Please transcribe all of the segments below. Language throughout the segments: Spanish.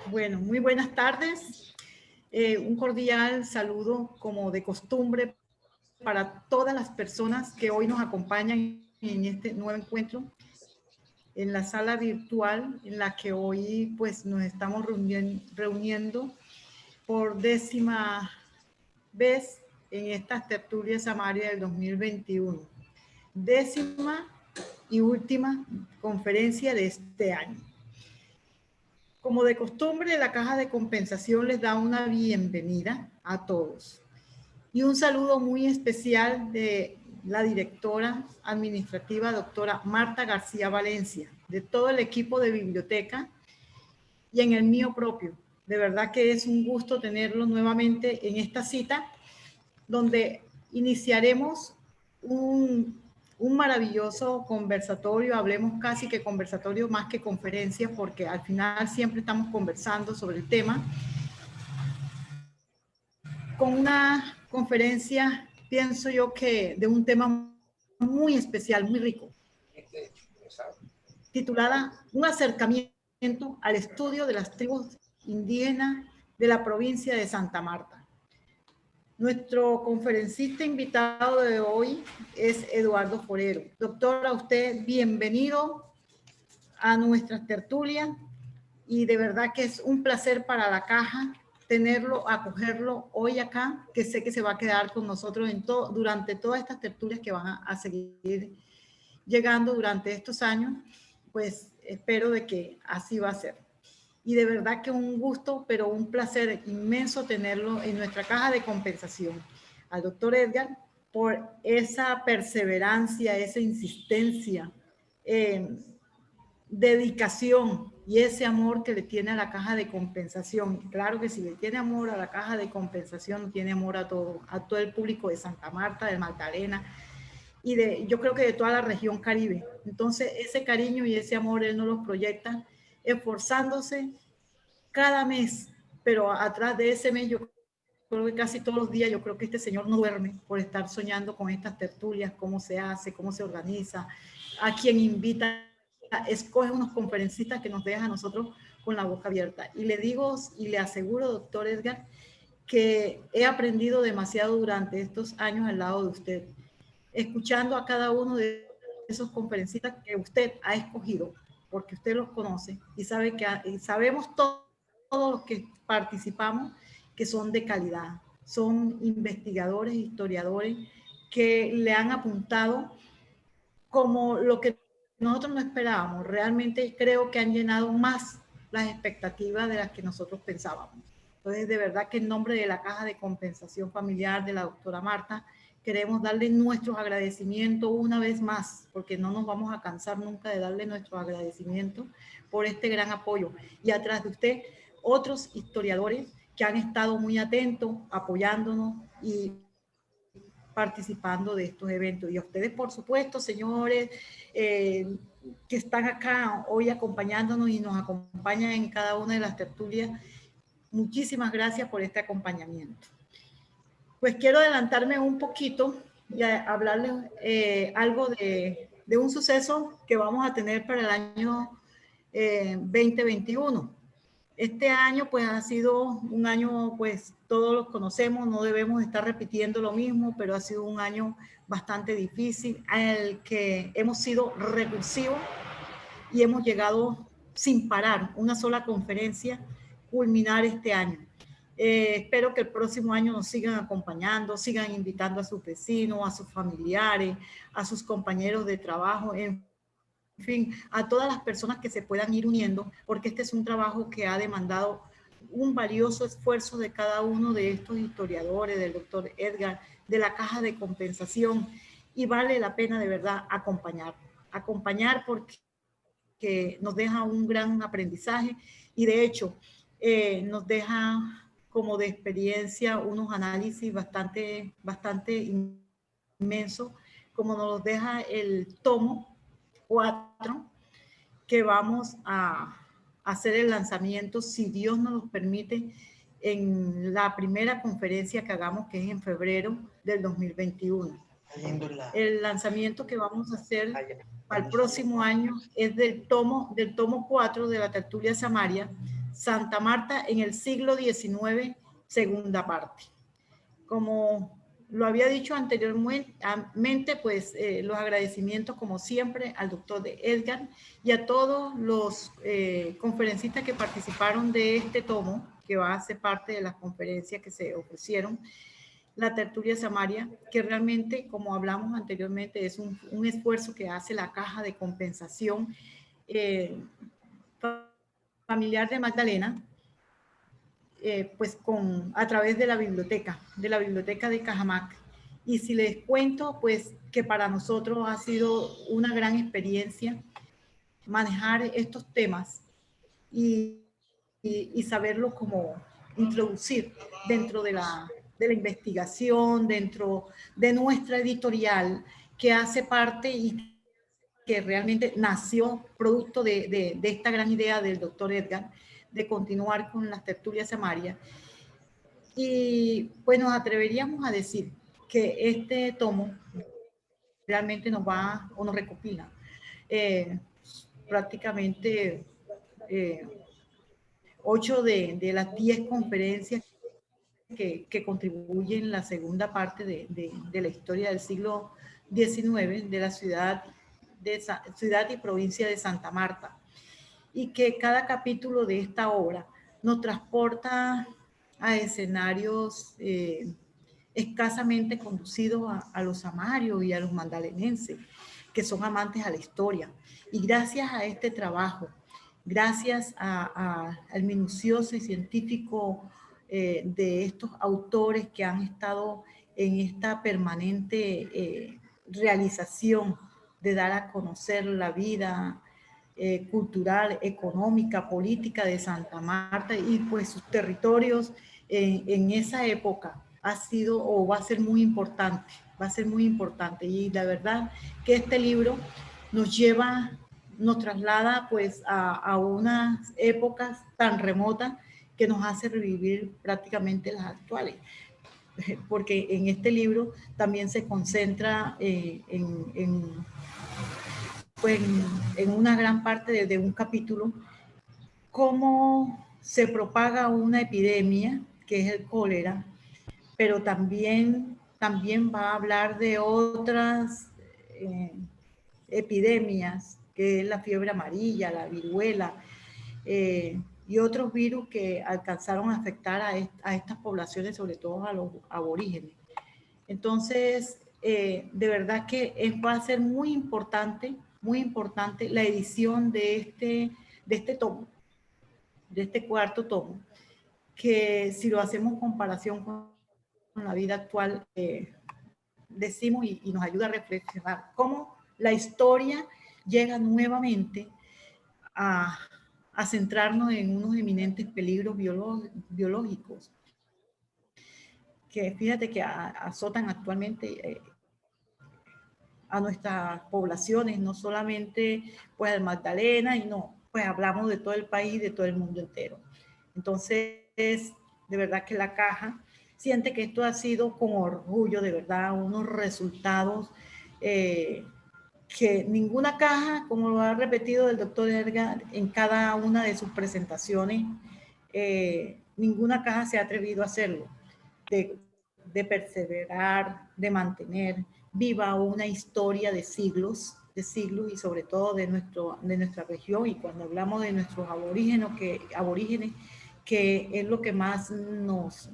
Bueno, muy buenas tardes. Un cordial saludo, como de costumbre, para todas las personas que hoy nos acompañan en este nuevo encuentro en la sala virtual en la que hoy pues nos estamos reuniendo por 10ª vez en estas tertulias Samaria del 2021. 10ª y última conferencia de este año. Como de costumbre, la Caja de Compensación les da una bienvenida a todos y un saludo muy especial de la directora administrativa, doctora Marta García Valencia, de todo el equipo de biblioteca y en el mío propio. De verdad que es un gusto tenerlo nuevamente en esta cita, donde iniciaremos un maravilloso conversatorio. Hablemos casi que conversatorio más que conferencia, porque al final siempre estamos conversando sobre el tema, con una conferencia, pienso yo, que de un tema muy especial, muy rico, titulada Un acercamiento al estudio de las tribus indígenas de la provincia de Santa Marta. Nuestro conferencista invitado de hoy es Eduardo Forero. Doctor, a usted bienvenido a nuestras tertulias y de verdad que es un placer para la Caja tenerlo, acogerlo hoy acá, que sé que se va a quedar con nosotros durante todas estas tertulias que van a seguir llegando durante estos años. Pues espero de que así va a ser. Y de verdad que un gusto, pero un placer inmenso tenerlo en nuestra Caja de Compensación. Al doctor Edgar, por esa perseverancia, esa insistencia, dedicación y ese amor que le tiene a la Caja de Compensación. Claro que si le tiene amor a la Caja de Compensación, tiene amor a todo el público de Santa Marta, de Magdalena, y yo creo que de toda la región Caribe. Entonces, ese cariño y ese amor él nos lo proyecta esforzándose cada mes, pero atrás de ese mes yo creo que casi todos los días, yo creo que este señor no duerme por estar soñando con estas tertulias, cómo se hace, cómo se organiza, a quien invita, escoge unos conferencistas que nos dejan a nosotros con la boca abierta. Y le digo y le aseguro, doctor Edgar, que he aprendido demasiado durante estos años al lado de usted, escuchando a cada uno de esos conferencistas que usted ha escogido, porque usted los conoce y sabe que sabemos todos los que participamos que son de calidad, son investigadores, historiadores que le han apuntado como lo que nosotros no esperábamos. Realmente creo que han llenado más las expectativas de las que nosotros pensábamos. Entonces, de verdad que en nombre de la Caja de Compensación Familiar de la doctora Marta, queremos darle nuestros agradecimientos una vez más, porque no nos vamos a cansar nunca de darle nuestros agradecimientos por este gran apoyo. Y atrás de usted, otros historiadores que han estado muy atentos, apoyándonos y participando de estos eventos. Y a ustedes, por supuesto, señores, que están acá hoy acompañándonos y nos acompañan en cada una de las tertulias, muchísimas gracias por este acompañamiento. Pues quiero adelantarme un poquito y hablarles algo de un suceso que vamos a tener para el año 2021. Este año pues ha sido un año, pues todos lo conocemos, no debemos estar repitiendo lo mismo, pero ha sido un año bastante difícil en el que hemos sido recursivos y hemos llegado sin parar una sola conferencia culminar este año. Espero que el próximo año nos sigan acompañando, sigan invitando a sus vecinos, a sus familiares, a sus compañeros de trabajo, en fin, a todas las personas que se puedan ir uniendo, porque este es un trabajo que ha demandado un valioso esfuerzo de cada uno de estos historiadores, del doctor Edgar, de la Caja de Compensación, y vale la pena de verdad acompañar porque nos deja un gran aprendizaje y de hecho nos deja como de experiencia unos análisis bastante inmensos, como nos deja el tomo 4, que vamos a hacer el lanzamiento, si Dios nos lo permite, en la primera conferencia que hagamos, que es en febrero del 2021. El lanzamiento que vamos a hacer para el próximo año es del tomo 4 de la tertulia Samaria, Santa Marta en el siglo XIX, segunda parte. Como lo había dicho anteriormente, pues los agradecimientos como siempre al doctor Edgar y a todos los conferencistas que participaron de este tomo, que va a ser parte de las conferencias que se ofrecieron, la tertulia Samaria, que realmente, como hablamos anteriormente, es un esfuerzo que hace la Caja de Compensación Familiar de Magdalena, pues a través de la biblioteca de Cajamarca. Y si les cuento, pues que para nosotros ha sido una gran experiencia manejar estos temas y saberlo como introducir dentro de la investigación, dentro de nuestra editorial, que hace parte y que realmente nació producto de esta gran idea del doctor Edgar, de continuar con las tertulias Samaria. Y pues nos atreveríamos a decir que este tomo realmente nos recopila prácticamente 8 de las 10 conferencias que contribuyen en la segunda parte de la historia del siglo XIX de la ciudad y provincia de Santa Marta, y que cada capítulo de esta obra nos transporta a escenarios escasamente conducidos a los samarios y a los magdalenenses, que son amantes a la historia. Y gracias a este trabajo, gracias al minucioso y científico de estos autores que han estado en esta permanente realización de dar a conocer la vida cultural, económica, política de Santa Marta y pues sus territorios en esa época ha sido o va a ser muy importante, y la verdad que este libro nos traslada pues a unas épocas tan remotas que nos hace revivir prácticamente las actuales, porque en este libro también se concentra pues, en una gran parte de un capítulo cómo se propaga una epidemia que es el cólera, pero también va a hablar de otras epidemias, que es la fiebre amarilla, la viruela, y otros virus que alcanzaron a afectar a estas poblaciones, sobre todo a los aborígenes. Entonces, de verdad que va a ser muy importante la edición de este tomo, de este cuarto tomo, que si lo hacemos en comparación con la vida actual, decimos y nos ayuda a reflexionar cómo la historia llega nuevamente a centrarnos en unos eminentes peligros biológicos que fíjate que azotan actualmente a nuestras poblaciones, no solamente pues al Magdalena, y no, pues hablamos de todo el país, de todo el mundo entero. Entonces, de verdad que la Caja siente que esto ha sido con orgullo, de verdad, unos resultados que ninguna caja, como lo ha repetido el doctor Edgar en cada una de sus presentaciones, ninguna caja se ha atrevido a hacerlo, de perseverar, de mantener viva una historia de siglos y sobre todo de nuestra región. Y cuando hablamos de nuestros aborígenes, que es lo que más nos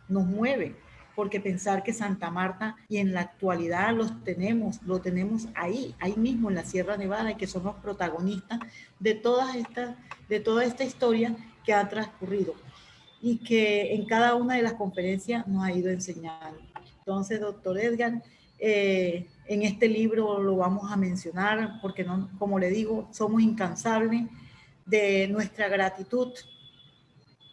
mueve, porque pensar que Santa Marta y en la actualidad lo tenemos ahí mismo en la Sierra Nevada, y que somos protagonistas de toda esta historia que ha transcurrido y que en cada una de las conferencias nos ha ido enseñando. Entonces, doctor Edgar, en este libro lo vamos a mencionar porque, no, como le digo, somos incansables de nuestra gratitud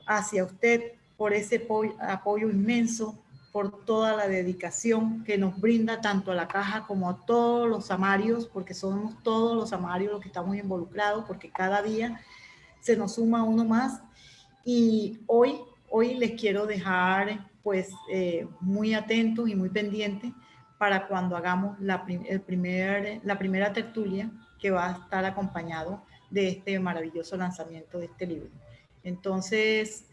hacia usted por ese apoyo inmenso, por toda la dedicación que nos brinda tanto a la Caja como a todos los samarios, porque somos todos los samarios los que estamos involucrados, porque cada día se nos suma uno más. Y hoy les quiero dejar pues muy atentos y muy pendientes para cuando hagamos la primera tertulia que va a estar acompañado de este maravilloso lanzamiento de este libro. Entonces,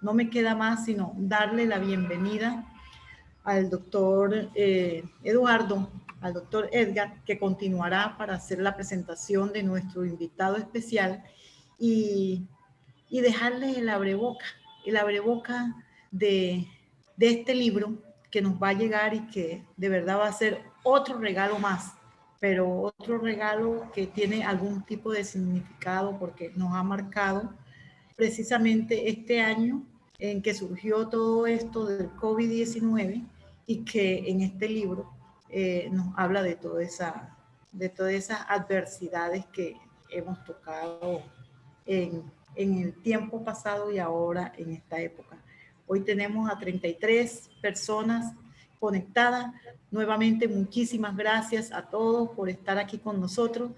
no me queda más sino darle la bienvenida al doctor Eduardo, al doctor Edgar, que continuará para hacer la presentación de nuestro invitado especial y dejarle el abreboca de este libro que nos va a llegar y que de verdad va a ser otro regalo más, pero otro regalo que tiene algún tipo de significado porque nos ha marcado precisamente este año en que surgió todo esto del COVID-19 y que en este libro nos habla de todas esas adversidades que hemos tocado en el tiempo pasado y ahora en esta época. Hoy tenemos a 33 personas conectadas. Nuevamente, muchísimas gracias a todos por estar aquí con nosotros.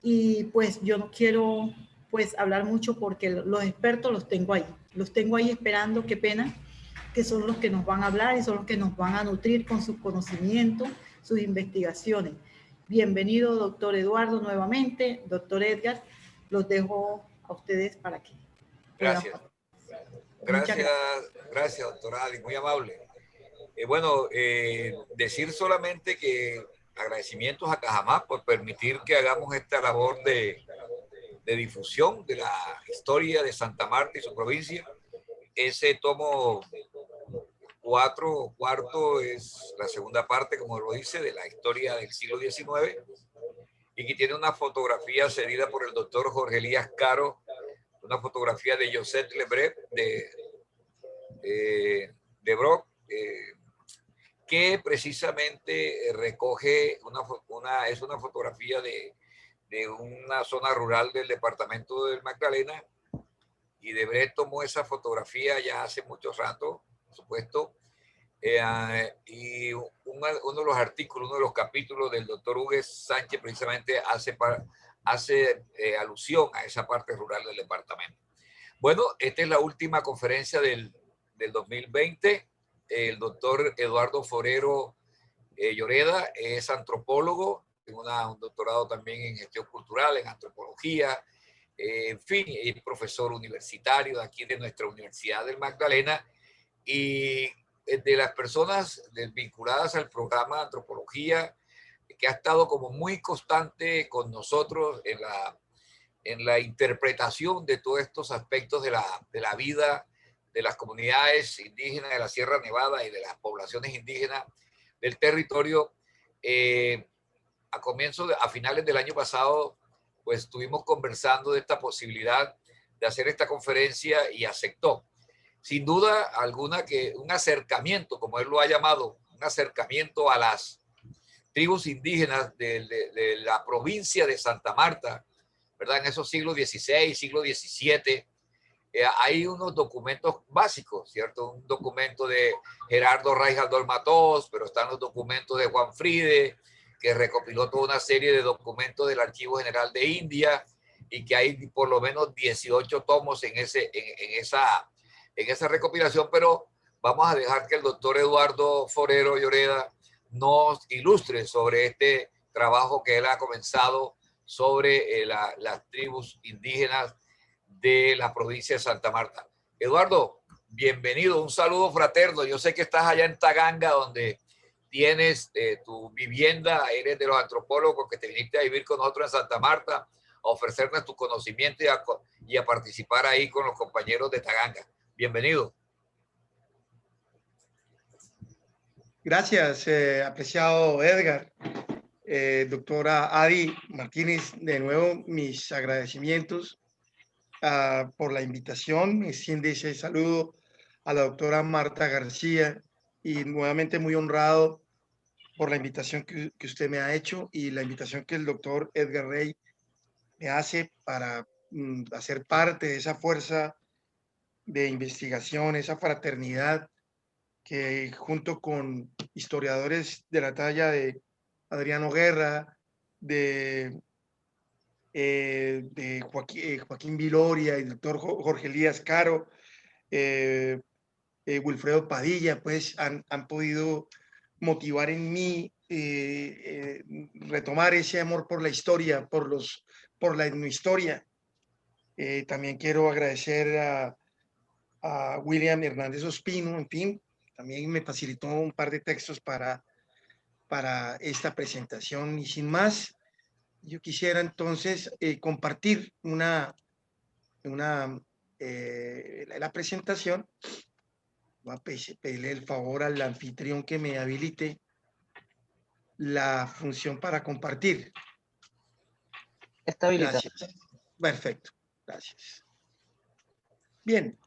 Y pues yo no quiero pues hablar mucho porque los expertos los tengo ahí esperando, qué pena, que son los que nos van a hablar y son los que nos van a nutrir con sus conocimientos, sus investigaciones. Bienvenido, doctor Eduardo, nuevamente, doctor Edgar, los dejo a ustedes para que puedan. Gracias. Muchas Gracias, gracias. doctora Ali, muy amable. Decir solamente que agradecimientos a Cajamar por permitir que hagamos esta labor de difusión de la historia de Santa Marta y su provincia. Ese tomo cuarto es la segunda parte, como lo dice, de la historia del siglo XIX y que tiene una fotografía cedida por el doctor Jorge Elías Caro, una fotografía de Josette Lebrep de Broc, que precisamente recoge es una fotografía de una zona rural del departamento del Magdalena, y Debré tomó esa fotografía ya hace mucho rato, por supuesto, y uno de los artículos, uno de los capítulos del doctor Hugues Sánchez precisamente hace alusión a esa parte rural del departamento. Bueno, esta es la última conferencia del 2020. El doctor Eduardo Forero Lloreda es antropólogo, tiene un doctorado también en gestión cultural, en antropología, en fin, es profesor universitario de aquí de nuestra Universidad del Magdalena, y de las personas vinculadas al programa de antropología, que ha estado como muy constante con nosotros en la interpretación de todos estos aspectos de la vida de las comunidades indígenas de la Sierra Nevada y de las poblaciones indígenas del territorio. A finales del año pasado, pues estuvimos conversando de esta posibilidad de hacer esta conferencia y aceptó. Sin duda alguna que un acercamiento, como él lo ha llamado, un acercamiento a las tribus indígenas de la provincia de Santa Marta, ¿verdad? En esos siglos XVI, siglo XVII, hay unos documentos básicos, ¿cierto? Un documento de Gerardo Raijaldor Matós, pero están los documentos de Juan Fride, que recopiló toda una serie de documentos del Archivo General de India, y que hay por lo menos 18 tomos en esa recopilación, pero vamos a dejar que el doctor Eduardo Forero Lloreda nos ilustre sobre este trabajo que él ha comenzado sobre las tribus indígenas de la provincia de Santa Marta. Eduardo, bienvenido, un saludo fraterno. Yo sé que estás allá en Taganga, donde tienes tu vivienda, eres de los antropólogos que te viniste a vivir con nosotros en Santa Marta, a ofrecernos tu conocimiento y a participar ahí con los compañeros de Taganga. Bienvenido. Gracias, apreciado Edgar. Doctora Adi Martínez, de nuevo mis agradecimientos por la invitación. Me extiende ese saludo a la doctora Marta García y nuevamente muy honrado por la invitación que usted me ha hecho y la invitación que el doctor Edgar Rey me hace para hacer parte de esa fuerza de investigación, esa fraternidad que junto con historiadores de la talla de Adriano Guerra, de Joaquín Viloria y el doctor Jorge Elías Caro, Wilfredo Padilla, pues han podido motivar en mí, retomar ese amor por la historia, por la etnohistoria. También quiero agradecer a William Hernández Ospino, en fin, también me facilitó un par de textos para esta presentación. Y sin más, yo quisiera entonces compartir la presentación. Voy a pedirle el favor al anfitrión que me habilite la función para compartir. Está habilitado. Gracias. Perfecto. Gracias. Bien.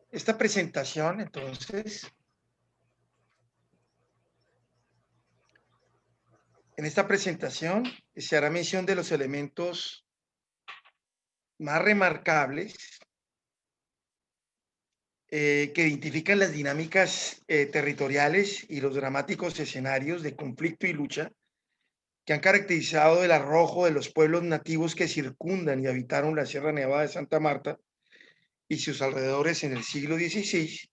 Esta presentación, entonces, en esta presentación se hará mención de los elementos más remarcables que identifican las dinámicas territoriales y los dramáticos escenarios de conflicto y lucha que han caracterizado el arrojo de los pueblos nativos que circundan y habitaron la Sierra Nevada de Santa Marta y sus alrededores en el siglo XVI,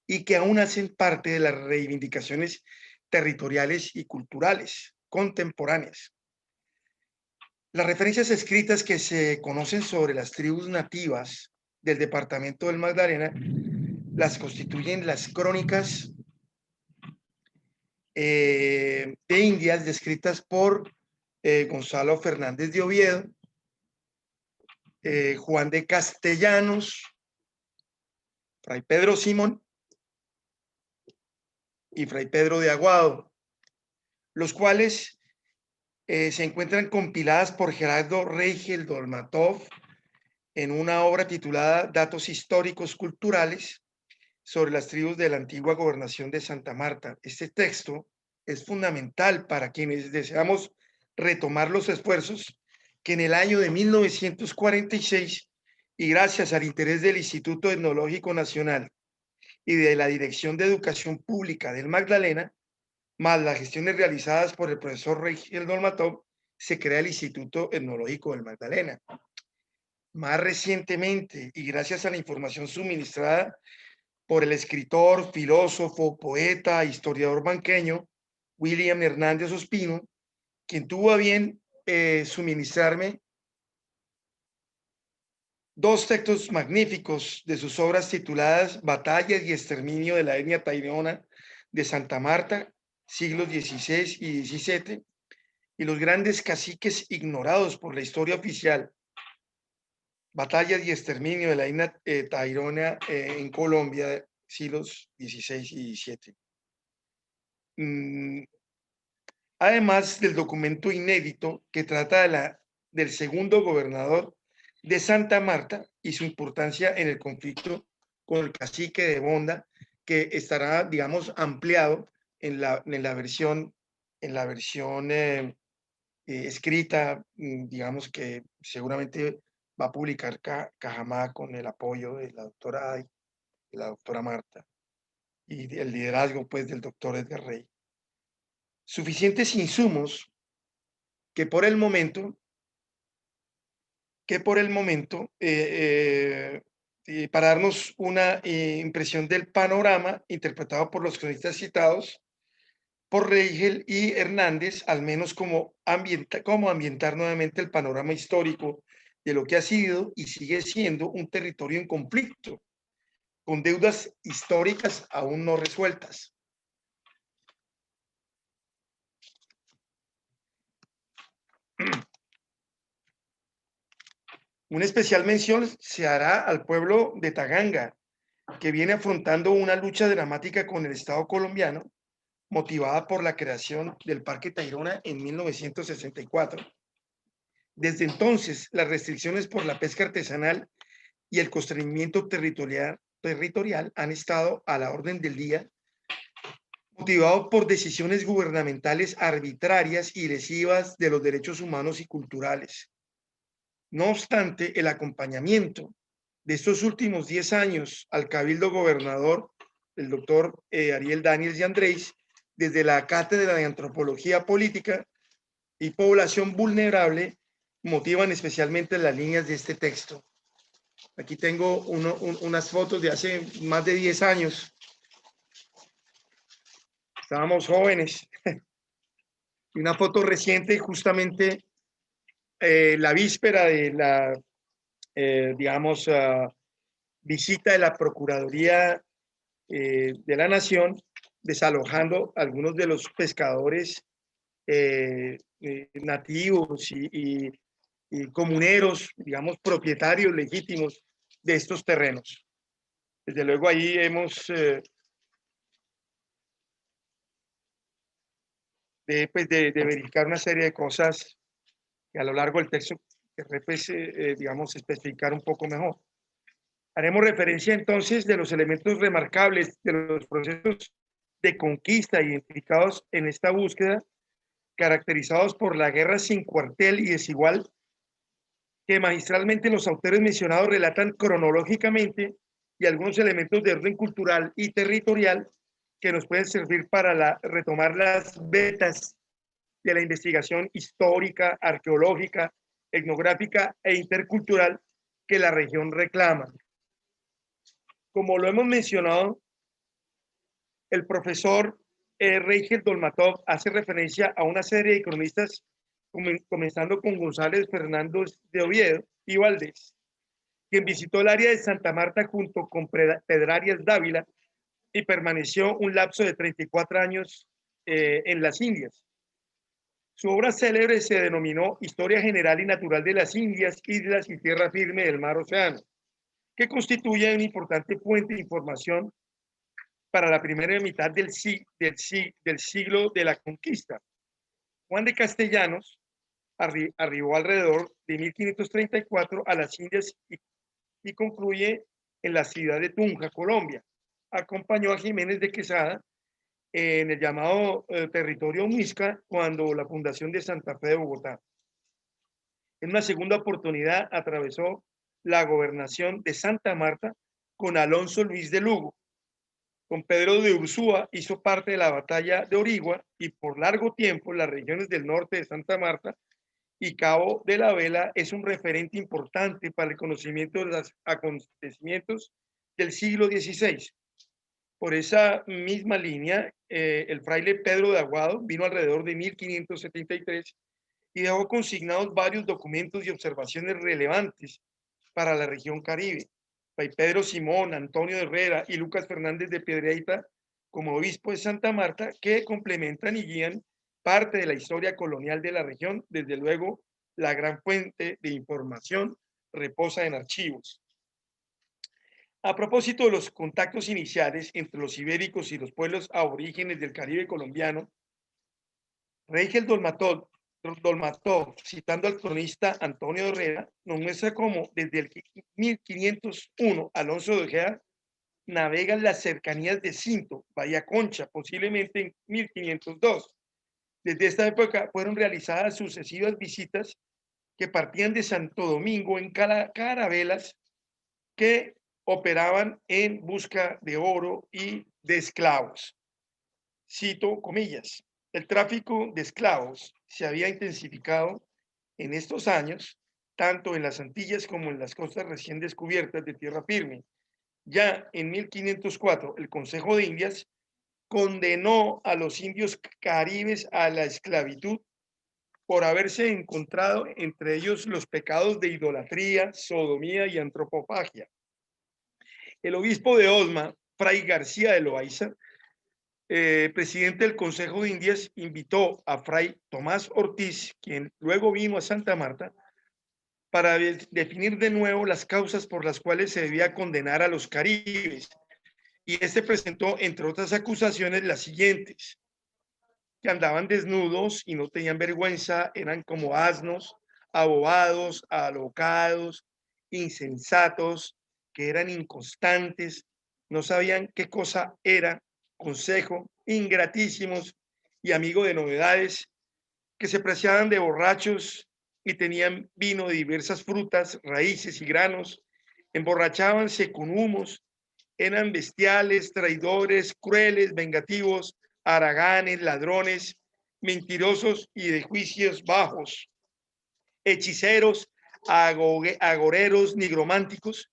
y que aún hacen parte de las reivindicaciones territoriales y culturales contemporáneas. Las referencias escritas que se conocen sobre las tribus nativas del departamento del Magdalena las constituyen las crónicas de Indias descritas por Gonzalo Fernández de Oviedo, Juan de Castellanos, Fray Pedro Simón y Fray Pedro de Aguado, los cuales se encuentran compiladas por Gerardo Reigel Dolmatov en una obra titulada Datos históricos culturales sobre las tribus de la antigua gobernación de Santa Marta. Este texto es fundamental para quienes deseamos retomar los esfuerzos que en el año de 1946, y gracias al interés del Instituto Etnológico Nacional y de la Dirección de Educación Pública del Magdalena, más las gestiones realizadas por el profesor Reigel Dolmatov, se crea el Instituto Etnológico del Magdalena. Más recientemente, y gracias a la información suministrada por el escritor, filósofo, poeta, historiador banqueño, William Hernández Ospino, quien tuvo a bien suministrarme dos textos magníficos de sus obras tituladas Batallas y exterminio de la etnia tairona de Santa Marta, siglos XVI y XVII, y los grandes caciques ignorados por la historia oficial, Batallas y exterminio de la etnia tairona en Colombia, siglos XVI y XVII. Además del documento inédito que trata del segundo gobernador de Santa Marta y su importancia en el conflicto con el cacique de Bonda, que estará, digamos, ampliado en la versión escrita, digamos, que seguramente va a publicar Cajamá con el apoyo de la doctora Adi, de la doctora Marta, y el liderazgo, pues, del doctor Edgar Rey. Suficientes insumos que por el momento, para darnos una impresión del panorama interpretado por los cronistas citados por Reigel y Hernández, al menos como ambientar nuevamente el panorama histórico de lo que ha sido y sigue siendo un territorio en conflicto, con deudas históricas aún no resueltas. Una especial mención se hará al pueblo de Taganga, que viene afrontando una lucha dramática con el Estado colombiano, motivada por la creación del Parque Tayrona en 1964. Desde entonces, las restricciones por la pesca artesanal y el constreñimiento territorial han estado a la orden del día, motivado por decisiones gubernamentales arbitrarias y lesivas de los derechos humanos y culturales. No obstante, el acompañamiento de estos últimos 10 años al cabildo gobernador, el doctor Ariel Daniels y Andrés, desde la Cátedra de Antropología Política y Población Vulnerable, motivan especialmente las líneas de este texto. Aquí tengo unas fotos de hace más de 10 años estábamos jóvenes. Y una foto reciente, justamente la víspera de la, digamos, visita de la Procuraduría de la Nación, desalojando algunos de los pescadores nativos y comuneros, digamos, propietarios legítimos de estos terrenos. Desde luego ahí hemos de verificar una serie de cosas que a lo largo del texto querré, pues, digamos, especificar un poco mejor. Haremos referencia entonces de los elementos remarcables de los procesos de conquista identificados en esta búsqueda, caracterizados por la guerra sin cuartel y desigual, que magistralmente los autores mencionados relatan cronológicamente, y algunos elementos de orden cultural y territorial que nos pueden servir para retomar las vetas de la investigación histórica, arqueológica, etnográfica e intercultural que la región reclama. Como lo hemos mencionado, el profesor Reigel Dolmatov hace referencia a una serie de cronistas, comenzando con González Fernández de Oviedo y Valdés, quien visitó el área de Santa Marta junto con Pedrarias Dávila y permaneció un lapso de 34 años en las Indias. Su obra célebre se denominó Historia General y Natural de las Indias, Islas y Tierra Firme del Mar Océano, que constituye una importante fuente de información para la primera mitad del siglo de la conquista. Juan de Castellanos arribó alrededor de 1534 a las Indias y concluye en la ciudad de Tunja, Colombia. Acompañó a Jiménez de Quesada en el llamado territorio Muisca cuando la fundación de Santa Fe de Bogotá. En una segunda oportunidad atravesó la gobernación de Santa Marta con Alonso Luis de Lugo. Con Pedro de Ursúa hizo parte de la batalla de Origua y por largo tiempo las regiones del norte de Santa Marta y Cabo de la Vela es un referente importante para el conocimiento de los acontecimientos del siglo XVI. Por esa misma línea, el fraile Pedro de Aguado vino alrededor de 1573 y dejó consignados varios documentos y observaciones relevantes para la región Caribe. Fray Pedro Simón, Antonio de Herrera y Lucas Fernández de Piedrahíta como obispo de Santa Marta, que complementan y guían parte de la historia colonial de la región. Desde luego, la gran fuente de información reposa en archivos. A propósito de los contactos iniciales entre los ibéricos y los pueblos aborígenes del Caribe colombiano, Reigel Dolmatov, citando al cronista Antonio de Herrera, nos muestra cómo desde el 1501 Alonso de Ojeda navega en las cercanías de Cinto, Bahía Concha, posiblemente en 1502. Desde esta época fueron realizadas sucesivas visitas que partían de Santo Domingo en carabelas que operaban en busca de oro y de esclavos. Cito comillas. El tráfico de esclavos se había intensificado en estos años, tanto en las Antillas como en las costas recién descubiertas de tierra firme. Ya en 1504, el Consejo de Indias condenó a los indios caribes a la esclavitud por haberse encontrado entre ellos los pecados de idolatría, sodomía y antropofagia. El obispo de Osma, Fray García de Loaiza, presidente del Consejo de Indias, invitó a Fray Tomás Ortiz, quien luego vino a Santa Marta, para definir de nuevo las causas por las cuales se debía condenar a los caribes. Y este presentó, entre otras acusaciones, las siguientes: que andaban desnudos y no tenían vergüenza, eran como asnos, abobados, alocados, insensatos, que eran inconstantes, no sabían qué cosa era consejo, ingratísimos y amigos de novedades, que se preciaban de borrachos y tenían vino de diversas frutas, raíces y granos, emborrachábanse con humos, eran bestiales, traidores, crueles, vengativos, haraganes, ladrones, mentirosos y de juicios bajos, hechiceros, agoreros, nigrománticos,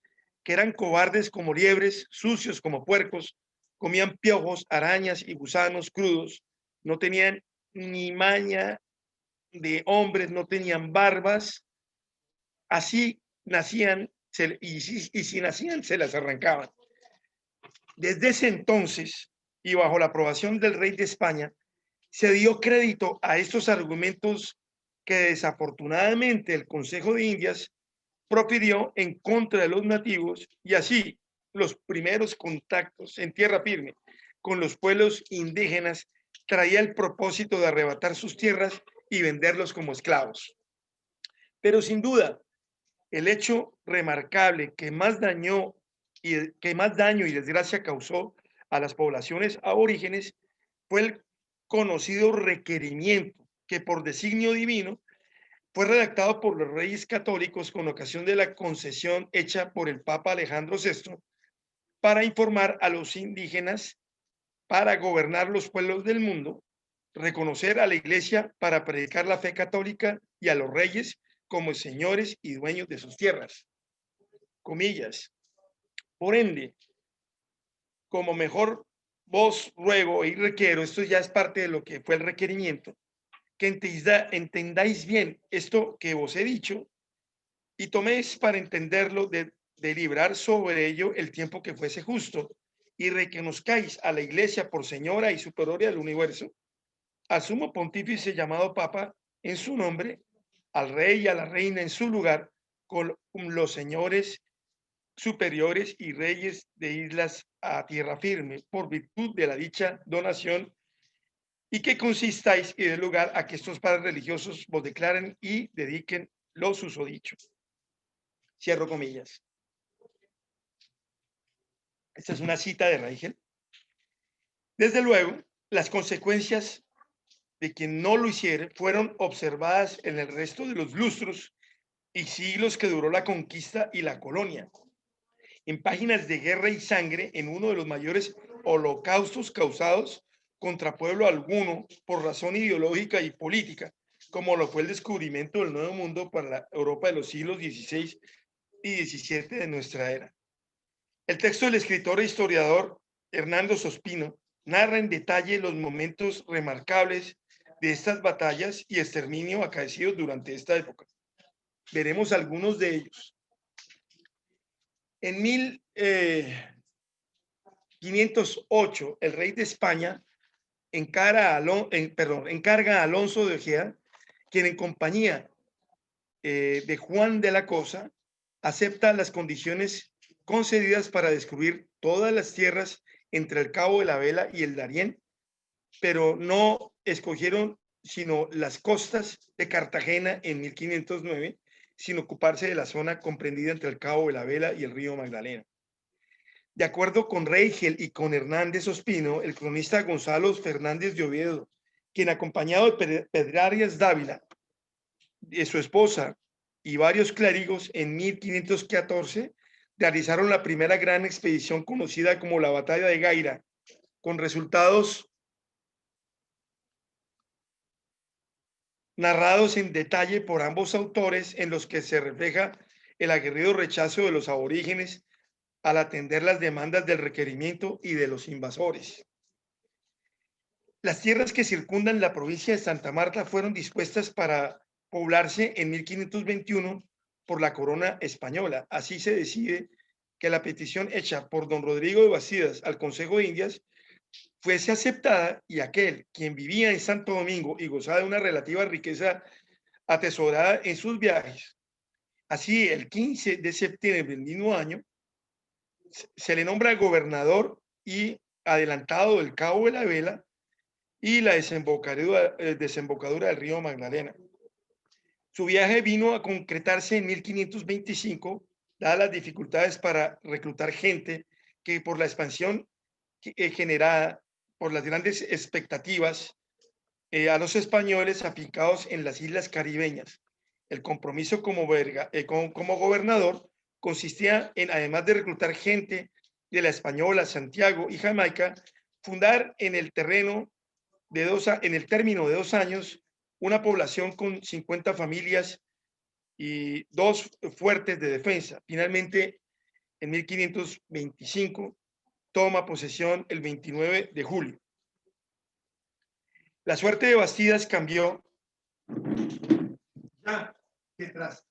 que eran cobardes como liebres, sucios como puercos, comían piojos, arañas y gusanos crudos, no tenían ni maña de hombres, no tenían barbas, así nacían y si nacían se las arrancaban. Desde ese entonces, y bajo la aprobación del rey de España, se dio crédito a estos argumentos que desafortunadamente el Consejo de Indias profirió en contra de los nativos, y así los primeros contactos en tierra firme con los pueblos indígenas traía el propósito de arrebatar sus tierras y venderlos como esclavos. Pero sin duda, el hecho remarcable que más daño y desgracia causó a las poblaciones aborígenes fue el conocido requerimiento que por designio divino fue redactado por los reyes católicos con ocasión de la concesión hecha por el Papa Alejandro VI para informar a los indígenas para gobernar los pueblos del mundo, reconocer a la Iglesia para predicar la fe católica y a los reyes como señores y dueños de sus tierras. Comillas. Por ende, como mejor vos ruego y requiero, esto ya es parte de lo que fue el requerimiento, que entendáis bien esto que os he dicho y toméis para entenderlo de deliberar sobre ello el tiempo que fuese justo y reconozcáis a la Iglesia por señora y superiora del universo, al sumo pontífice llamado Papa en su nombre, al rey y a la reina en su lugar, con los señores superiores y reyes de islas a tierra firme, por virtud de la dicha donación, y que consistáis y dé lugar a que estos padres religiosos vos declaren y dediquen lo susodicho. Cierro comillas. Esta es una cita de Reichel. Desde luego, las consecuencias de quien no lo hiciere fueron observadas en el resto de los lustros y siglos que duró la conquista y la colonia. En páginas de guerra y sangre, en uno de los mayores holocaustos causados contra pueblo alguno por razón ideológica y política, como lo fue el descubrimiento del Nuevo Mundo para la Europa de los siglos XVI y XVII de nuestra era. El texto del escritor e historiador Hernando Sospino narra en detalle los momentos remarcables de estas batallas y exterminio acaecidos durante esta época. Veremos algunos de ellos. En 1508, el rey de España encarga a Alonso de Ojeda, quien en compañía de Juan de la Cosa acepta las condiciones concedidas para descubrir todas las tierras entre el Cabo de la Vela y el Darién, pero no escogieron sino las costas de Cartagena en 1509, sin ocuparse de la zona comprendida entre el Cabo de la Vela y el río Magdalena. De acuerdo con Reichel y con Hernández Ospino, el cronista Gonzalo Fernández de Oviedo, quien acompañado de Pedrarias Dávila, de su esposa y varios clérigos en 1514, realizaron la primera gran expedición conocida como la Batalla de Gaira, con resultados narrados en detalle por ambos autores, en los que se refleja el aguerrido rechazo de los aborígenes al atender las demandas del requerimiento y de los invasores. Las tierras que circundan la provincia de Santa Marta fueron dispuestas para poblarse en 1521 por la corona española. Así se decide que la petición hecha por don Rodrigo de Bastidas al Consejo de Indias fuese aceptada, y aquel quien vivía en Santo Domingo y gozaba de una relativa riqueza atesorada en sus viajes. Así, el 15 de septiembre del mismo año, se le nombra gobernador y adelantado del Cabo de la Vela y la desembocadura del río Magdalena. Su viaje vino a concretarse en 1525, dadas las dificultades para reclutar gente que por la expansión generada por las grandes expectativas a los españoles afincados en las islas caribeñas. El compromiso como gobernador consistía en, además de reclutar gente de la Española, Santiago y Jamaica, fundar en el término de 2 años una población con 50 familias y 2 fuertes de defensa. Finalmente, en 1525, toma posesión el 29 de julio. La suerte de Bastidas cambió ya que tras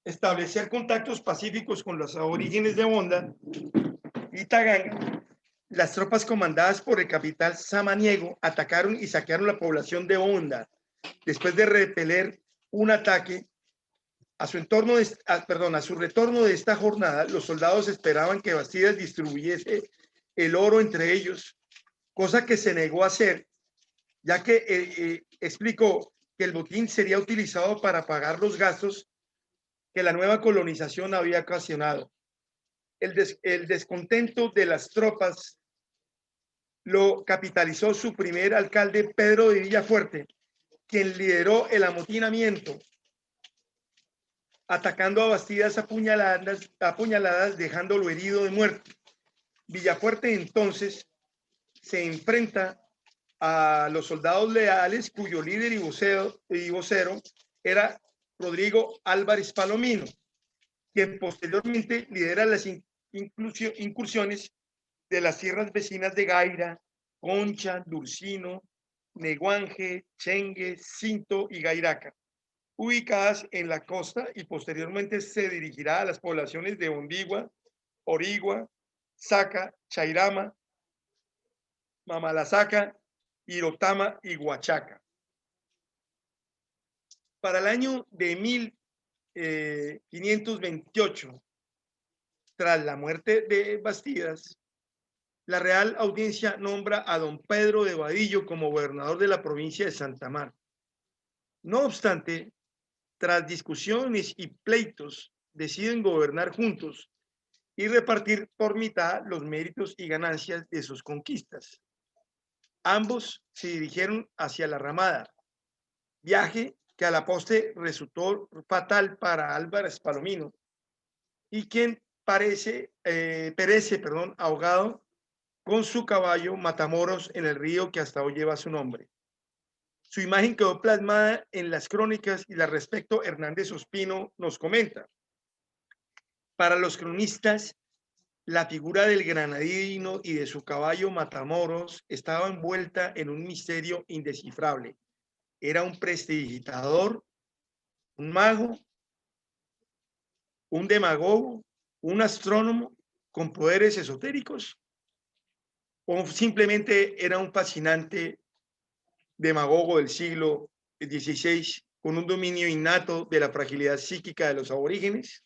establecer contactos pacíficos con los aborígenes de Honda y Taganga, las tropas comandadas por el capitán Samaniego atacaron y saquearon la población de Honda. Después de repeler un ataque, a su retorno de esta jornada, los soldados esperaban que Bastidas distribuyese el oro entre ellos, cosa que se negó a hacer, ya que explicó que el botín sería utilizado para pagar los gastos que la nueva colonización había ocasionado. El descontento de las tropas lo capitalizó su primer alcalde, Pedro de Villafuerte, quien lideró el amotinamiento, atacando a Bastidas apuñaladas, dejándolo herido de muerte. Villafuerte entonces se enfrenta a los soldados leales, cuyo líder y vocero era Rodrigo Álvarez Palomino, quien posteriormente lidera las incursiones de las tierras vecinas de Gaira, Concha, Dulcino, Neguanje, Chengue, Cinto y Gairaca, ubicadas en la costa, y posteriormente se dirigirá a las poblaciones de Ondigua, Origua, Saca, Chairama, Mamalasaca, Irotama y Huachaca. Para el año de 1528, tras la muerte de Bastidas, la Real Audiencia nombra a don Pedro de Vadillo como gobernador de la provincia de Santa Marta. No obstante, tras discusiones y pleitos, deciden gobernar juntos y repartir por mitad los méritos y ganancias de sus conquistas. Ambos se dirigieron hacia la Ramada, viaje que a la postre resultó fatal para Álvarez Palomino, y quien perece ahogado con su caballo Matamoros en el río que hasta hoy lleva su nombre. Su imagen quedó plasmada en las crónicas y al respecto Hernández Ospino nos comenta: para los cronistas, la figura del granadino y de su caballo Matamoros estaba envuelta en un misterio indescifrable. Era un prestidigitador, un mago, un demagogo, un astrónomo con poderes esotéricos, o simplemente era un fascinante demagogo del siglo XVI con un dominio innato de la fragilidad psíquica de los aborígenes.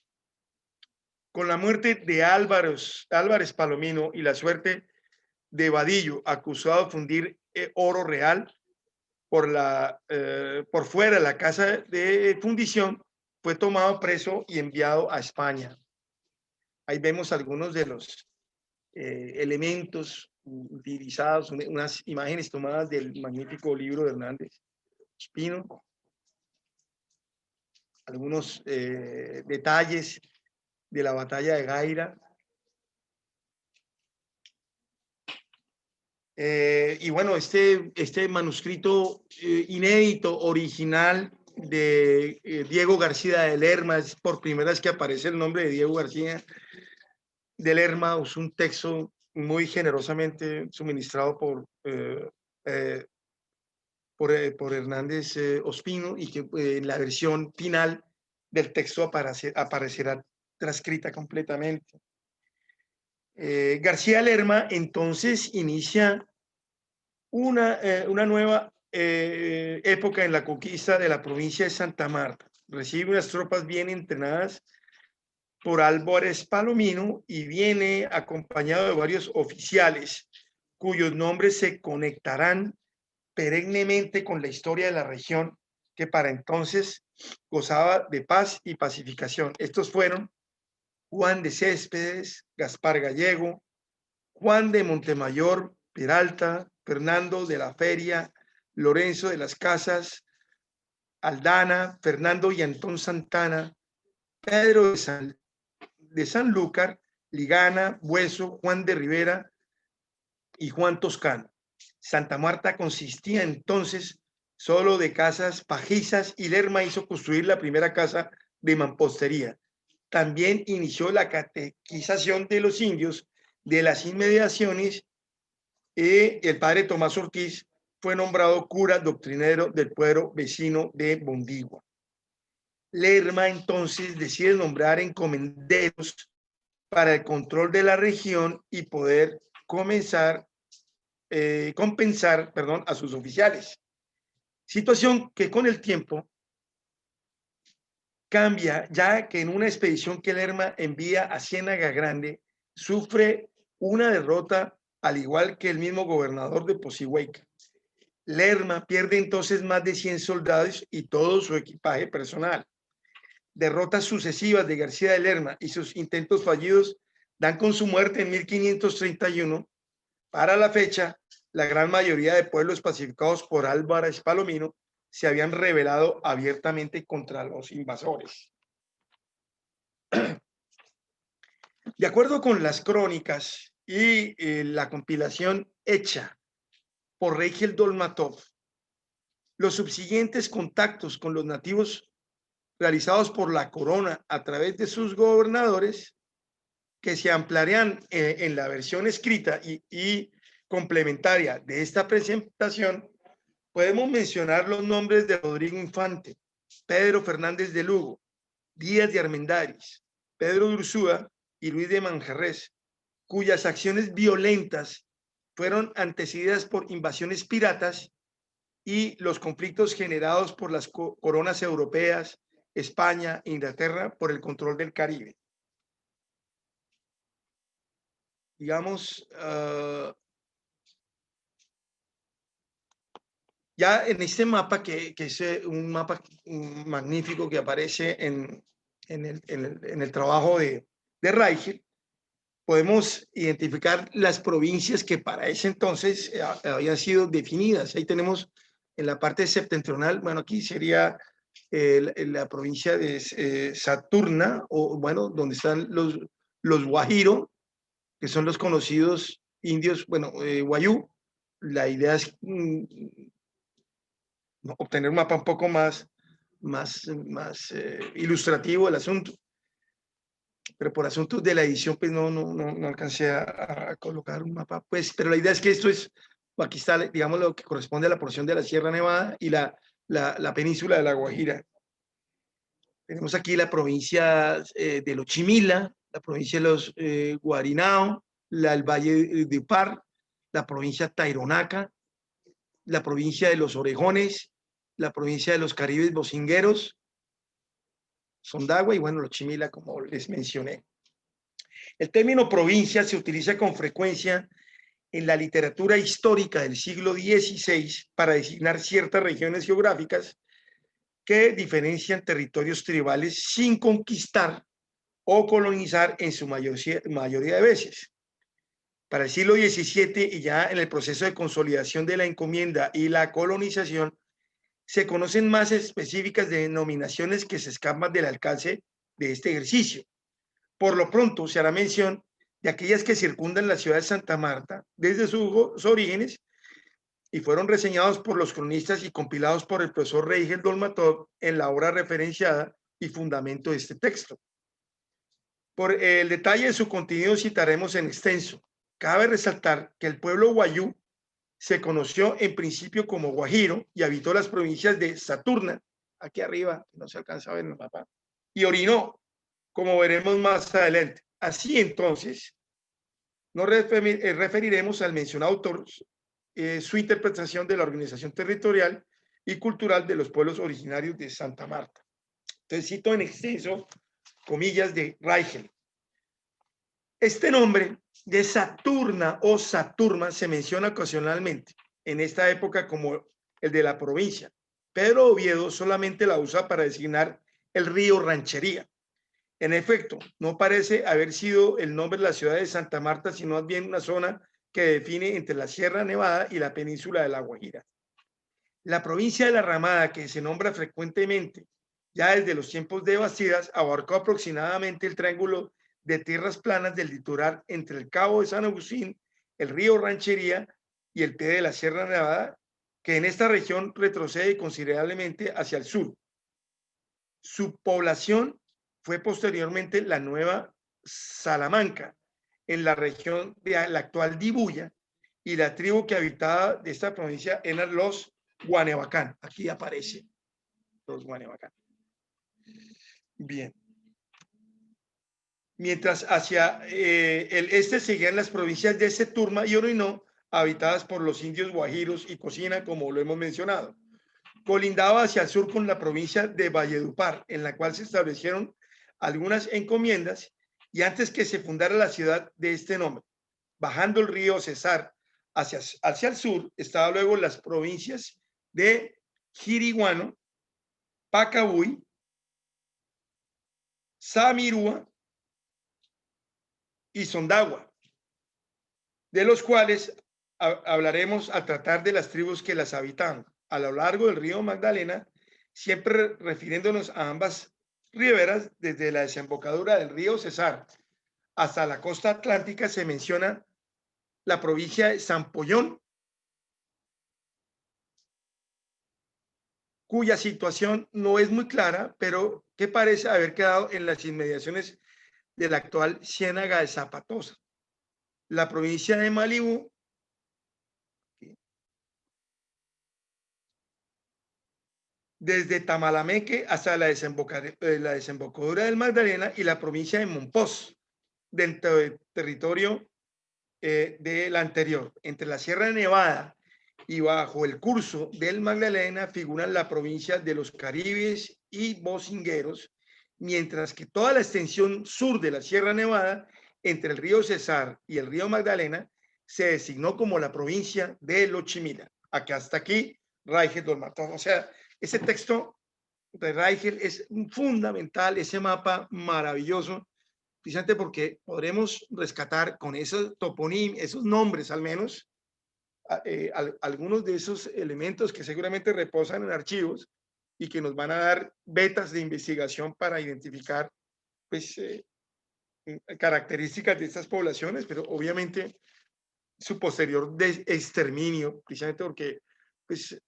Con la muerte de Álvarez Palomino y la suerte de Vadillo, acusado de fundir oro real por fuera de la casa de fundición, fue tomado preso y enviado a España. Ahí vemos algunos de los elementos utilizados, unas imágenes tomadas del magnífico libro de Hernández Ospino, algunos detalles de la batalla de Gaira. Y bueno, este manuscrito inédito, original, de Diego García de Lerma, es por primera vez que aparece el nombre de Diego García de Lerma. Es un texto muy generosamente suministrado por Hernández Ospino, y que en la versión final del texto aparecerá transcrita completamente. García Lerma entonces inicia una nueva época en la conquista de la provincia de Santa Marta. Recibe unas tropas bien entrenadas por Álvarez Palomino y viene acompañado de varios oficiales cuyos nombres se conectarán perennemente con la historia de la región, que para entonces gozaba de paz y pacificación. Estos fueron Juan de Céspedes, Gaspar Gallego, Juan de Montemayor, Peralta, Fernando de la Feria, Lorenzo de las Casas, Aldana, Fernando y Antón Santana, Pedro de Sanlúcar, Ligana, Bueso, Juan de Rivera y Juan Toscano. Santa Marta consistía entonces solo de casas pajizas, y Lerma hizo construir la primera casa de mampostería. también inició la catequización de los indios de las inmediaciones y el padre Tomás Ortiz fue nombrado cura doctrinero del pueblo vecino de Bondigua. Lerma entonces decide nombrar encomenderos para el control de la región y poder compensar a sus oficiales. Situación que con el tiempo cambia, ya que en una expedición que Lerma envía a Ciénaga Grande, sufre una derrota al igual que el mismo gobernador de Pocihueca. Lerma pierde entonces más de 100 soldados y todo su equipaje personal. Derrotas sucesivas de García de Lerma y sus intentos fallidos dan con su muerte en 1531. Para la fecha, la gran mayoría de pueblos pacificados por Álvarez Palomino se habían rebelado abiertamente contra los invasores. De acuerdo con las crónicas y la compilación hecha por Reichel Dolmatov, los subsiguientes contactos con los nativos realizados por la corona a través de sus gobernadores, que se ampliarían en la versión escrita y complementaria de esta presentación, podemos mencionar los nombres de Rodrigo Infante, Pedro Fernández de Lugo, Díaz de Armendáriz, Pedro de Ursúa y Luis de Manjarrés, cuyas acciones violentas fueron antecedidas por invasiones piratas y los conflictos generados por las coronas europeas, España e Inglaterra por el control del Caribe. Digamos, ya en este mapa, que es un mapa magnífico que aparece en el trabajo de Reichel, podemos identificar las provincias que para ese entonces habían sido definidas. Ahí tenemos en la parte septentrional, bueno, aquí sería la provincia de Saturna, o bueno, donde están los Guajiro, que son los conocidos indios, bueno, Guayú. La idea es obtener un mapa un poco más ilustrativo del asunto. Pero por asuntos de la edición, pues no alcancé a colocar un mapa. Pues, pero la idea es que esto es, aquí está, digamos, lo que corresponde a la porción de la Sierra Nevada y la península de La Guajira. Tenemos aquí la provincia de los Chimila, la provincia de los Guarinao, el Valle de Upar, la provincia Taironaca, la provincia de los Orejones, la provincia de los Caribes Bocingueros, Sondagua y bueno, los Chimila, como les mencioné. El término provincia se utiliza con frecuencia en la literatura histórica del siglo XVI para designar ciertas regiones geográficas que diferencian territorios tribales sin conquistar o colonizar en su mayoría de veces. Para el siglo XVII y ya en el proceso de consolidación de la encomienda y la colonización, se conocen más específicas denominaciones que se escapan del alcance de este ejercicio. Por lo pronto, se hará mención de aquellas que circundan la ciudad de Santa Marta desde sus orígenes y fueron reseñados por los cronistas y compilados por el profesor Reichel Dolmatov en la obra referenciada y fundamento de este texto. Por el detalle de su contenido citaremos en extenso. Cabe resaltar que el pueblo guayú se conoció en principio como Guajiro y habitó las provincias de Saturna, aquí arriba, no se alcanza a ver en el mapa, y Orinó, como veremos más adelante. Así entonces, nos referiremos al mencionado autor, su interpretación de la organización territorial y cultural de los pueblos originarios de Santa Marta. Entonces cito en extenso, comillas de Reichel. Este nombre de Saturna o Saturma se menciona ocasionalmente en esta época como el de la provincia. Pedro Oviedo solamente la usa para designar el río Ranchería. En efecto, no parece haber sido el nombre de la ciudad de Santa Marta, sino más bien una zona que define entre la Sierra Nevada y la península de La Guajira. La provincia de La Ramada, que se nombra frecuentemente ya desde los tiempos de Bastidas, abarcó aproximadamente el triángulo de tierras planas del litoral entre el Cabo de San Agustín, el río Ranchería y el pie de la Sierra Nevada, que en esta región retrocede considerablemente hacia el sur. Su población fue posteriormente la Nueva Salamanca, en la región de la actual Dibuya, y la tribu que habitaba de esta provincia eran los Guanebacán. Aquí aparece los Guanebacán. Bien. Mientras hacia el este seguían las provincias de Seturma y Oroinó, habitadas por los indios guajiros y Cocina, como lo hemos mencionado. Colindaba hacia el sur con la provincia de Valledupar, en la cual se establecieron algunas encomiendas, y antes que se fundara la ciudad de este nombre, bajando el río Cesar hacia el sur, estaban luego las provincias de Jiriguano, Pacabuy, Samirúa y Sondagua, de los cuales hablaremos al tratar de las tribus que las habitaban a lo largo del río Magdalena, siempre refiriéndonos a ambas riberas. Desde la desembocadura del río Cesar hasta la costa atlántica se menciona la provincia de Zampollón, cuya situación no es muy clara, pero que parece haber quedado en las inmediaciones de la actual Ciénaga de Zapatosa. La provincia de Malibú, desde Tamalameque hasta la desembocadura del Magdalena, y la provincia de Monpós, dentro del territorio de la anterior. Entre la Sierra de Nevada y bajo el curso del Magdalena figuran la provincia de los Caribes y Bocingueros, mientras que toda la extensión sur de la Sierra Nevada, entre el río Cesar y el río Magdalena, se designó como la provincia de Lochimila. Acá hasta aquí, Raigel Dolmatón. O sea, ese texto de Raigel es fundamental, ese mapa maravilloso, precisamente porque podremos rescatar con esos topónimos, esos nombres al menos, algunos de esos elementos que seguramente reposan en archivos y que nos van a dar vetas de investigación para identificar, pues, características de estas poblaciones, pero obviamente su posterior exterminio, precisamente porque, pues,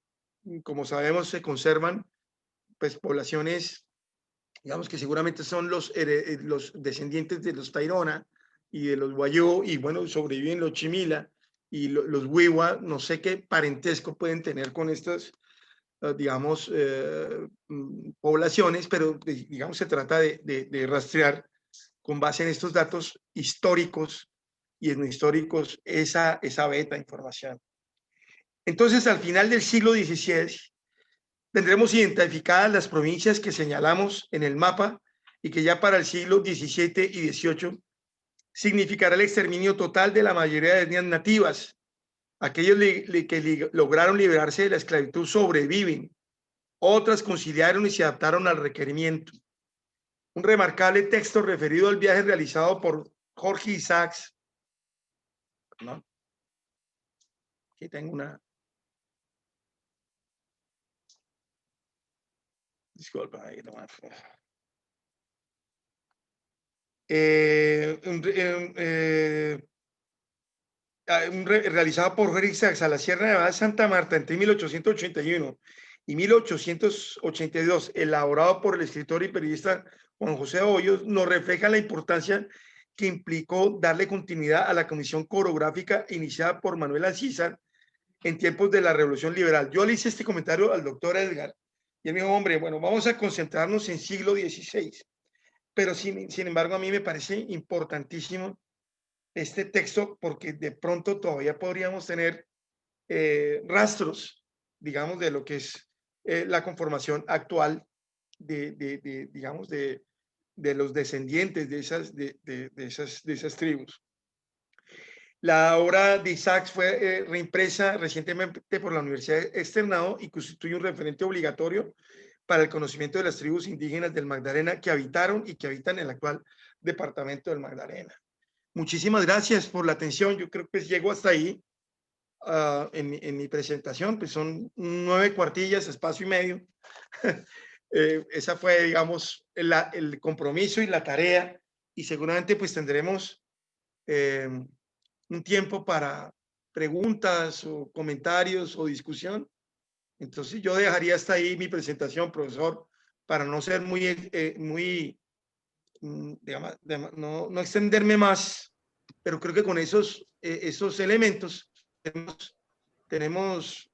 como sabemos, se conservan, pues, poblaciones, digamos, que seguramente son los descendientes de los Tairona y de los Guayú, y bueno, sobreviven los Chimila y los Wiwa. No sé qué parentesco pueden tener con estas, digamos, poblaciones, pero digamos se trata de rastrear con base en estos datos históricos y etnohistóricos esa beta información. Entonces, al final del siglo XVI, tendremos identificadas las provincias que señalamos en el mapa, y que ya para el siglo XVII y XVIII significará el exterminio total de la mayoría de etnias nativas. Aquellos que lograron liberarse de la esclavitud sobreviven, otras conciliaron y se adaptaron al requerimiento. Un remarcable texto referido al viaje realizado por Jorge Isaacs, ¿no? Aquí tengo una... Disculpa, ahí nomás. Realizado por Jorge Isaacs a la Sierra Nevada de Santa Marta entre 1881 y 1882, elaborado por el escritor y periodista Juan José Hoyos, nos refleja la importancia que implicó darle continuidad a la comisión coreográfica iniciada por Manuel Alcízar en tiempos de la Revolución Liberal. Yo le hice este comentario al doctor Edgar y él me dijo, hombre, bueno, vamos a concentrarnos en siglo XVI, pero sin embargo a mí me parece importantísimo este texto, porque de pronto todavía podríamos tener rastros, digamos, de lo que es la conformación actual digamos, de los descendientes de esas tribus. La obra de Isaacs fue reimpresa recientemente por la Universidad de Externado y constituye un referente obligatorio para el conocimiento de las tribus indígenas del Magdalena que habitaron y que habitan en el actual departamento del Magdalena. Muchísimas gracias por la atención. Yo creo que llego hasta ahí en mi presentación, pues son 9 cuartillas, espacio y medio. Esa fue, digamos, el compromiso y la tarea, y seguramente pues tendremos un tiempo para preguntas o comentarios o discusión. Entonces yo dejaría hasta ahí mi presentación, profesor, para no ser muy digamos, no extenderme más, pero creo que con esos elementos tenemos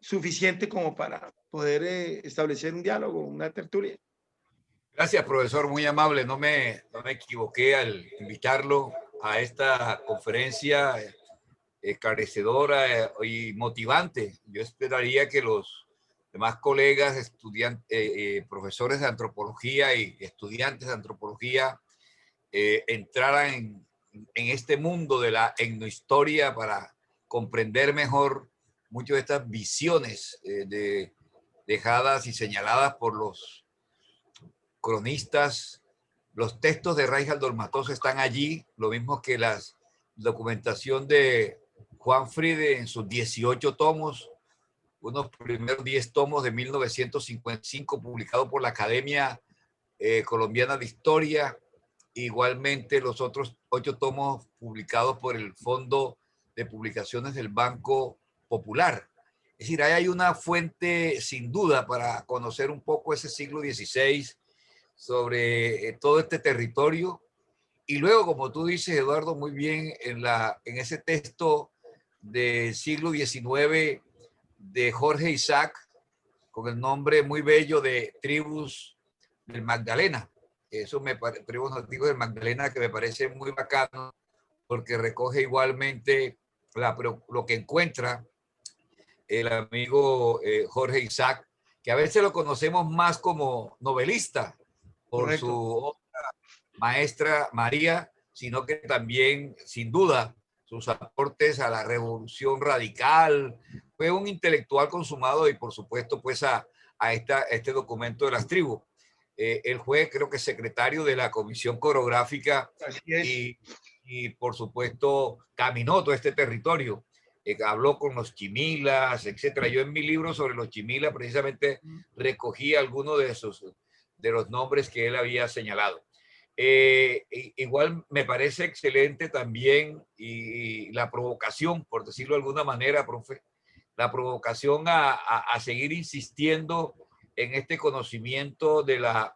suficiente como para poder establecer un diálogo, una tertulia. Gracias, profesor, muy amable. No me equivoqué al invitarlo a esta conferencia esclarecedora y motivante. Yo esperaría que los demás colegas, estudiantes, profesores de antropología y estudiantes de antropología entraran en este mundo de la etnohistoria para comprender mejor muchas de estas visiones dejadas y señaladas por los cronistas. Los textos de Reinaldo Olmatoso están allí, lo mismo que la documentación de Juan Friede en sus 18 tomos, unos primeros 10 tomos de 1955 publicados por la Academia Colombiana de Historia, igualmente los otros 8 tomos publicados por el Fondo de Publicaciones del Banco Popular. Es decir, ahí hay una fuente sin duda para conocer un poco ese siglo XVI, sobre todo este territorio. Y luego, como tú dices, Eduardo, muy bien, en ese texto del siglo XIX de Jorge Isaac, con el nombre muy bello de Tribus del Magdalena. Eso tribus nativos del Magdalena, que me parece muy bacano, porque recoge igualmente lo que encuentra el amigo Jorge Isaac, que a veces lo conocemos más como novelista, por Correcto. su obra maestra María, sino que también, sin duda, sus aportes a la revolución radical. Fue un intelectual consumado y, por supuesto, pues a este documento de las tribus. Él fue, creo que, secretario de la Comisión Coreográfica y, por supuesto, caminó todo este territorio. Habló con los chimilas, etcétera. Yo en mi libro sobre los chimilas precisamente recogí algunos de los nombres que él había señalado. Igual me parece excelente también y la provocación, por decirlo de alguna manera, profe, la provocación a seguir insistiendo en este conocimiento de la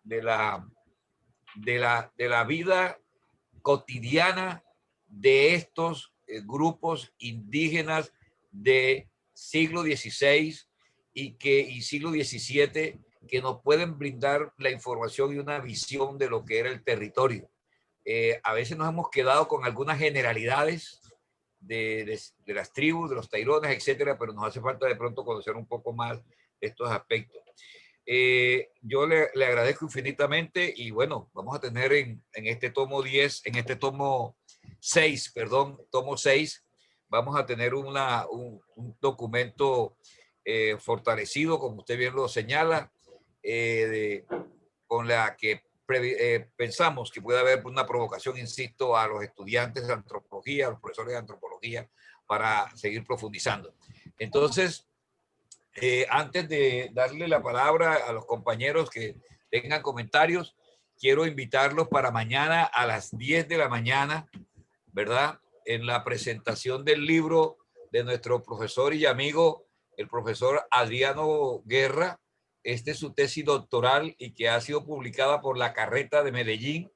vida cotidiana de estos grupos indígenas de siglo XVI y siglo XVII, que nos pueden brindar la información y una visión de lo que era el territorio. A veces nos hemos quedado con algunas generalidades de las tribus, de los tairones, etcétera, pero nos hace falta de pronto conocer un poco más de estos aspectos. Yo le agradezco infinitamente y bueno, vamos a tener en este tomo 10, en este tomo 6, perdón, tomo 6, vamos a tener un documento fortalecido, como usted bien lo señala, con la que pensamos que puede haber una provocación, insisto, a los estudiantes de antropología, a los profesores de antropología, para seguir profundizando. Entonces, antes de darle la palabra a los compañeros que tengan comentarios, quiero invitarlos para mañana a las 10 de la mañana, ¿verdad? En la presentación del libro de nuestro profesor y amigo, el profesor Adriano Guerra. Este es su tesis doctoral y que ha sido publicada por La Carreta de Medellín.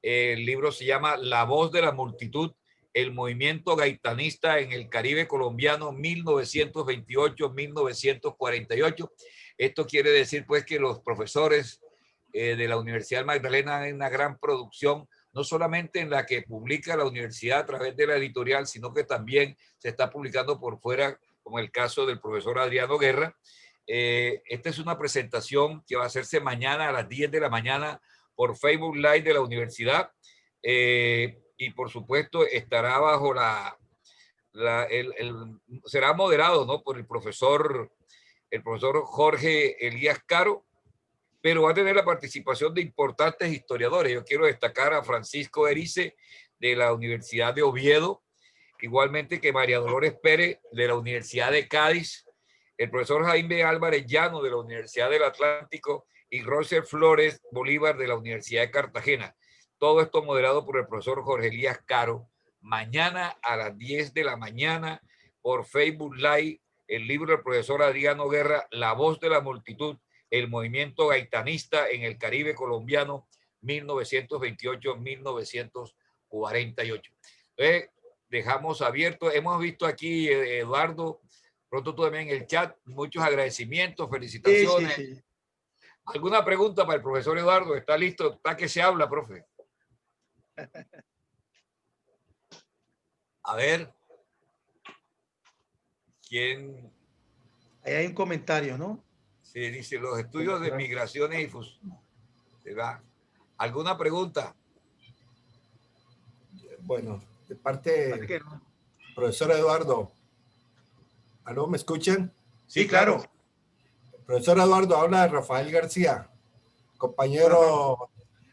El libro se llama La voz de la multitud, el movimiento gaitanista en el Caribe colombiano 1928-1948. Esto quiere decir pues que los profesores de la Universidad Magdalena hay una gran producción, no solamente en la que publica la universidad a través de la editorial, sino que también se está publicando por fuera, como el caso del profesor Adriano Guerra. Esta es una presentación que va a hacerse mañana a las 10 de la mañana por Facebook Live de la universidad. Y por supuesto estará bajo será moderado, ¿no?, por el profesor Jorge Elías Caro, pero va a tener la participación de importantes historiadores. Yo quiero destacar a Francisco Erice de la Universidad de Oviedo, igualmente que María Dolores Pérez de la Universidad de Cádiz, el profesor Jaime Álvarez Llano de la Universidad del Atlántico y Roser Flores Bolívar de la Universidad de Cartagena. Todo esto moderado por el profesor Jorge Elías Caro. Mañana a las 10 de la mañana por Facebook Live, el libro del profesor Adriano Guerra, La voz de la multitud, el movimiento gaitanista en el Caribe colombiano 1928-1948. Entonces, dejamos abierto. Hemos visto aquí, Eduardo, pronto tú también en el chat, muchos agradecimientos, felicitaciones. Sí, sí, sí. ¿Alguna pregunta para el profesor Eduardo? ¿Está listo? ¿Está que se habla, profe? A ver. ¿Quién? Ahí hay un comentario, ¿no? Sí, dice los estudios de migraciones y ¿alguna pregunta? Bueno, de parte Parece que no. profesor Eduardo. ¿Aló, me escuchan? Sí, claro. Profesor Eduardo, habla de Rafael García, compañero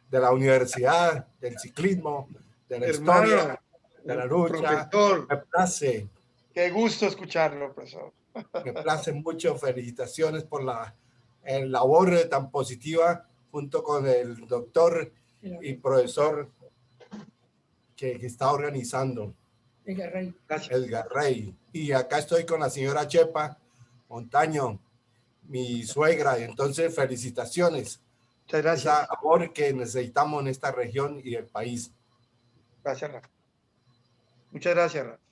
de la universidad, del ciclismo, de la Hermano, historia, de la lucha. profesor, Me place, qué gusto escucharlo, profesor. me place mucho. Felicitaciones por la labor tan positiva junto con el doctor y profesor que está organizando. Edgar Rey. Edgar Rey. Y acá estoy con la señora Chepa Montaño, mi suegra. Entonces, felicitaciones. Muchas gracias. Esa labor que necesitamos en esta región y el país. Gracias, Rafa. Muchas gracias, Rafa.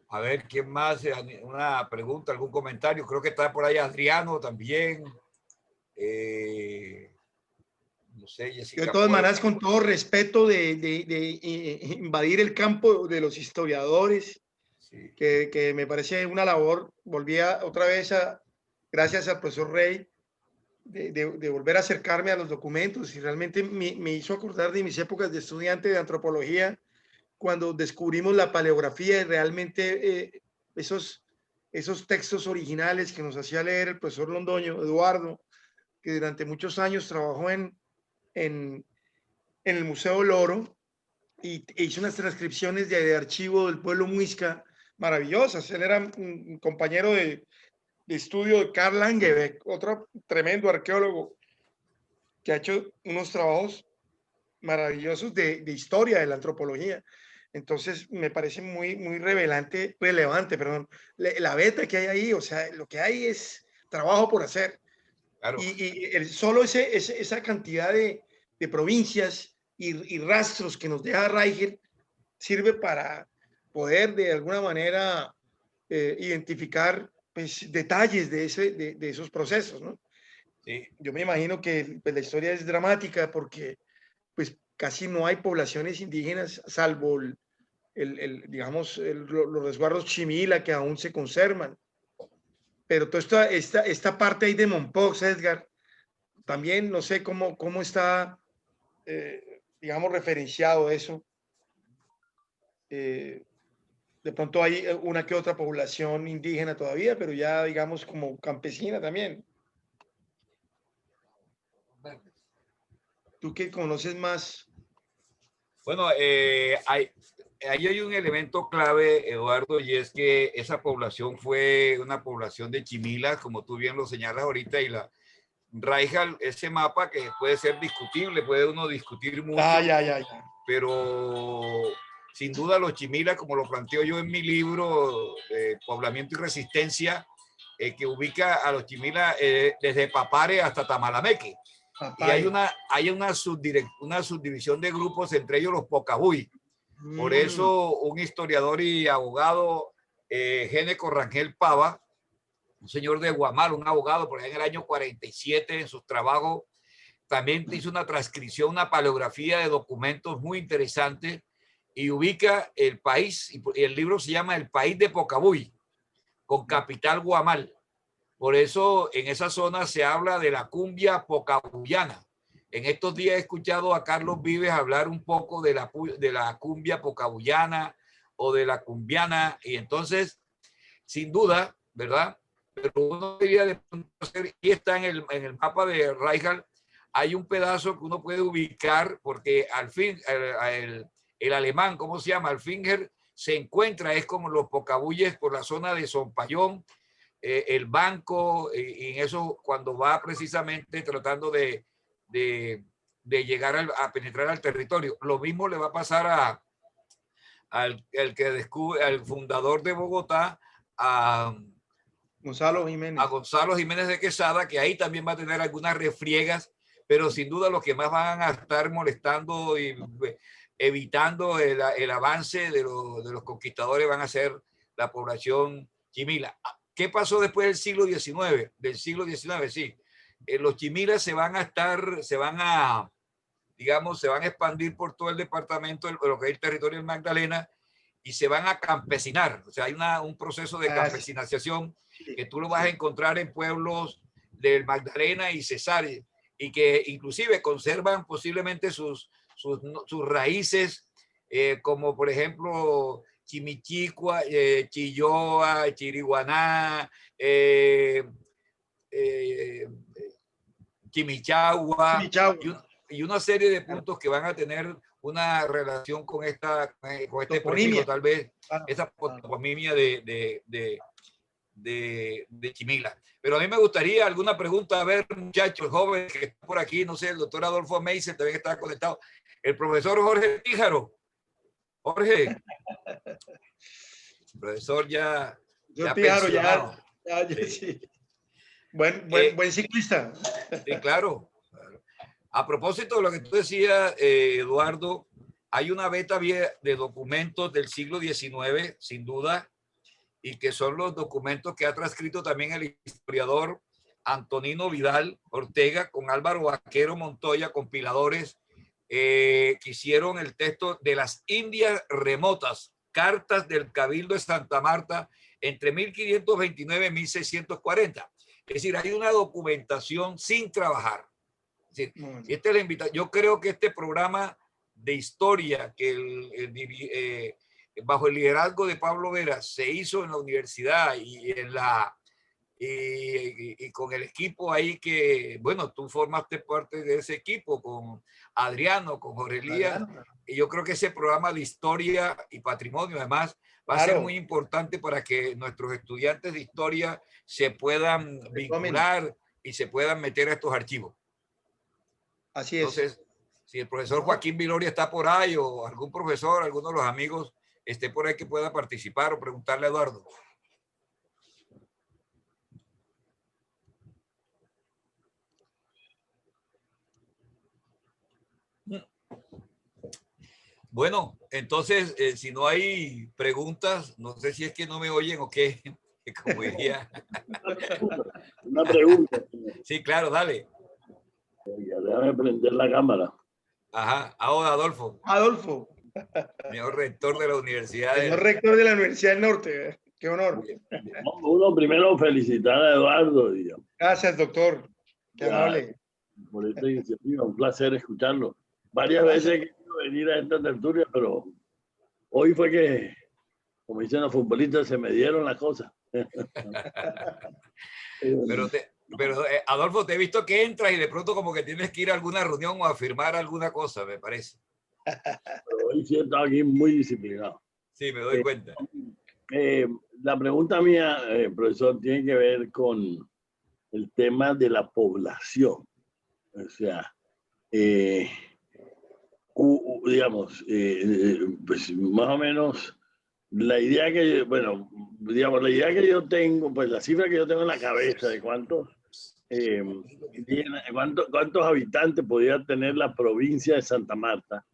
A ver, ¿quién más? Una pregunta, algún comentario. Creo que está por ahí Adriano también. No sé, Jessica. De todas maneras, con todo respeto de invadir el campo de los historiadores, Sí. que me parece una labor, volvía otra vez gracias al profesor Rey, de volver a acercarme a los documentos, y realmente me hizo acordar de mis épocas de estudiante de antropología, cuando descubrimos la paleografía y realmente esos textos originales que nos hacía leer el profesor Londoño, Eduardo, que durante muchos años trabajó en el Museo Loro e hizo unas transcripciones de archivo del pueblo muisca maravillosas. Él era un compañero de estudio de Karl Langebeck, otro tremendo arqueólogo que ha hecho unos trabajos maravillosos de historia de la antropología. Entonces me parece muy relevante, la beta que hay ahí. O sea, lo que hay es trabajo por hacer. Claro. Y solo esa cantidad de provincias y rastros que nos deja Reicher sirve para poder de alguna manera identificar, pues, detalles de esos procesos, ¿no? Sí. Yo me imagino que, pues, la historia es dramática porque, pues, casi no hay poblaciones indígenas, salvo digamos, los resguardos Chimila, que aún se conservan. Pero toda esta parte ahí de Mompox, Edgar, también no sé cómo está, digamos, referenciado eso. De pronto hay una que otra población indígena todavía, pero ya, digamos, como campesina también. ¿Tú qué conoces más? Bueno, ahí hay un elemento clave, Eduardo, y es que esa población fue una población de chimilas, como tú bien lo señalas ahorita, y la Reichel, ese mapa que puede ser discutible, puede uno discutir mucho, Ya. Pero sin duda los chimilas, como lo planteo yo en mi libro, Poblamiento y Resistencia, que ubica a los chimilas desde Papare hasta Tamalameque. Y hay una subdivisión de grupos, entre ellos los Pocabuy. Por eso un historiador y abogado, Géneco Rangel Pava, un señor de Guamal, un abogado por ahí en el año 47, en sus trabajos, también hizo una transcripción, una paleografía de documentos muy interesantes y ubica el país, y el libro se llama El País de Pocabuy, con capital Guamal. Por eso en esa zona se habla de la cumbia pocabuyana. En estos días he escuchado a Carlos Vives hablar un poco de la cumbia pocabuyana o de la cumbiana, y entonces, sin duda, ¿verdad? Pero uno debería hacer, y está en el mapa de Reichel, hay un pedazo que uno puede ubicar, porque al fin, el alemán, ¿cómo se llama? Alfinger se encuentra, es como los pocabuyes por la zona de Zompayón, el banco, y en eso cuando va precisamente tratando de llegar a penetrar al territorio. Lo mismo le va a pasar al que descubre, al fundador de Bogotá, a Gonzalo Jiménez. A Gonzalo Jiménez de Quesada, que ahí también va a tener algunas refriegas, pero sin duda los que más van a estar molestando y evitando el avance de los conquistadores van a ser la población chimila. ¿Qué pasó después del siglo XIX? Del siglo XIX, sí. Los chimilas se van a expandir por todo el departamento, lo que es el territorio del Magdalena, y se van a campesinar. O sea, hay un proceso de campesinación que tú lo vas a encontrar en pueblos del Magdalena y Cesar, y que inclusive conservan posiblemente sus raíces, como por ejemplo Chimichicua, Chilloa, Chiriguaná, Chimichagua, y una serie de puntos que van a tener una relación con este prefijo, tal vez, esa toponimia de Chimila. Pero a mí me gustaría alguna pregunta, a ver, muchachos jóvenes que están por aquí, no sé, el doctor Adolfo Meisel también está conectado, el profesor Jorge Tíjaro. Jorge, el profesor ya pensionado. Sí. Buen ciclista. Sí, claro. A propósito de lo que tú decías, Eduardo, hay una beta de documentos del siglo XIX, sin duda, y que son los documentos que ha transcrito también el historiador Antonino Vidal Ortega con Álvaro Vaquero Montoya, compiladores que hicieron el texto de las Indias remotas, cartas del Cabildo de Santa Marta entre 1529 y 1640. Es decir, hay una documentación sin trabajar. Es decir, esta es la invitación. Yo creo que este programa de historia que bajo el liderazgo de Pablo Vera se hizo en la universidad y con el equipo ahí que, bueno, tú formaste parte de ese equipo con Adriano, con Jorge Elías, y yo creo que ese programa de historia y patrimonio además va a ser muy importante para que nuestros estudiantes de historia se puedan vincular y se puedan meter a estos archivos. Así es. Entonces, si el profesor Joaquín Viloria está por ahí o algún profesor, alguno de los amigos esté por ahí que pueda participar o preguntarle a Eduardo. Bueno, entonces, si no hay preguntas, no sé si es que no me oyen o qué, como diría. Una pregunta. Sí, claro, dale. Déjame prender la cámara. Ajá, ahora Adolfo. Adolfo. Señor rector de la Universidad. Señor rector de la Universidad del Norte. Qué honor. Uno, primero felicitar a Eduardo. Digamos. Gracias, doctor. Qué amable. Por esta iniciativa, un placer escucharlo. Varias veces he querido venir a esta tertulia, pero hoy fue que, como dicen los futbolistas, se me dieron las cosas. Pero Adolfo, te he visto que entras y de pronto como que tienes que ir a alguna reunión o a firmar alguna cosa, me parece. Pero hoy sí he estado aquí muy disciplinado. Sí, me doy cuenta. La pregunta mía, profesor, tiene que ver con el tema de la población. O sea, digamos, pues más o menos la idea que, bueno, digamos, la idea que yo tengo, pues la cifra que yo tengo en la cabeza de cuántos habitantes podía tener la provincia de Santa Marta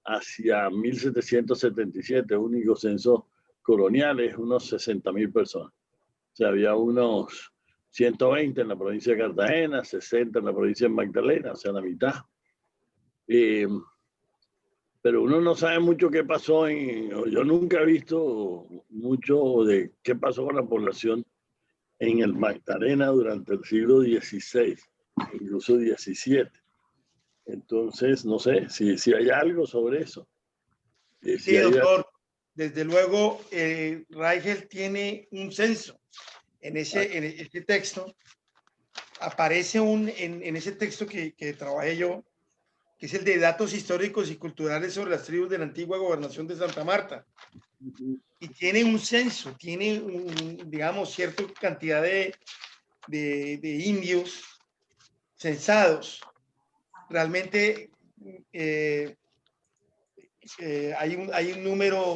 hacia 1777, único censo colonial, es unos 60.000 personas. O sea, había unos 120 en la provincia de Cartagena, 60 en la provincia de Magdalena, o sea, la mitad. Pero uno no sabe mucho qué pasó yo nunca he visto mucho de qué pasó con la población en el Magdalena durante el siglo XVI, incluso XVII. Entonces, no sé si hay algo sobre eso. Sí, doctor. Desde luego, Reichel tiene un censo. En este texto aparece en ese texto que trabajé yo, que es el de datos históricos y culturales sobre las tribus de la antigua gobernación de Santa Marta. Y tiene un censo, tiene, digamos, cierta cantidad de indios censados. Realmente hay un número,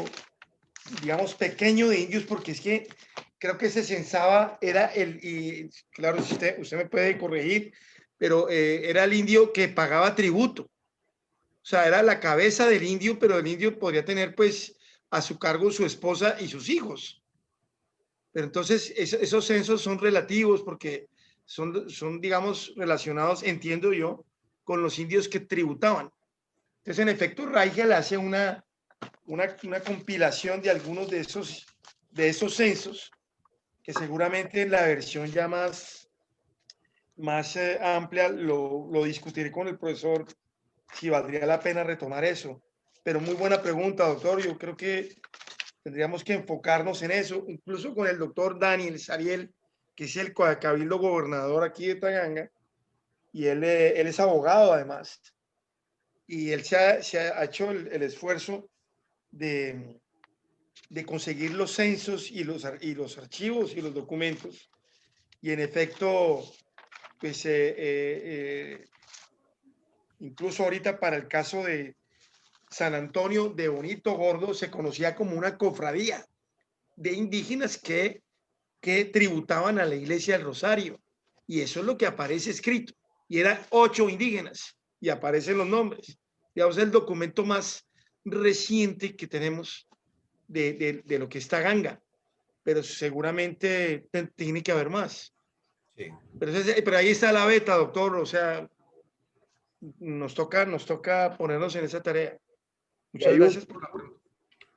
digamos, pequeño de indios, porque es que creo que se censaba, y claro, usted me puede corregir, pero era el indio que pagaba tributo. O sea, era la cabeza del indio, pero el indio podría tener pues a su cargo su esposa y sus hijos. Pero entonces esos censos son relativos porque son, digamos, relacionados, entiendo yo, con los indios que tributaban. Entonces, en efecto, Rigel hace una compilación de algunos de esos censos, que seguramente en la versión ya más amplia lo discutiré con el profesor, si valdría la pena retomar eso. Pero muy buena pregunta, doctor. Yo creo que tendríamos que enfocarnos en eso, incluso con el doctor Daniel Sariel, que es el cabildo gobernador aquí de Taganga, y él es abogado además. Y él se ha hecho el esfuerzo de conseguir los censos y los archivos y los documentos. Y en efecto, pues incluso ahorita para el caso de San Antonio de Bonito Gordo se conocía como una cofradía de indígenas que tributaban a la iglesia del Rosario. Y eso es lo que aparece escrito. Y eran 8 indígenas y aparecen los nombres. Digamos, el documento más reciente que tenemos de lo que está Ganga. Pero seguramente tiene que haber más. Sí. Pero ahí está la beta, doctor. O sea, nos toca ponernos en esa tarea. Muchas gracias por la pregunta.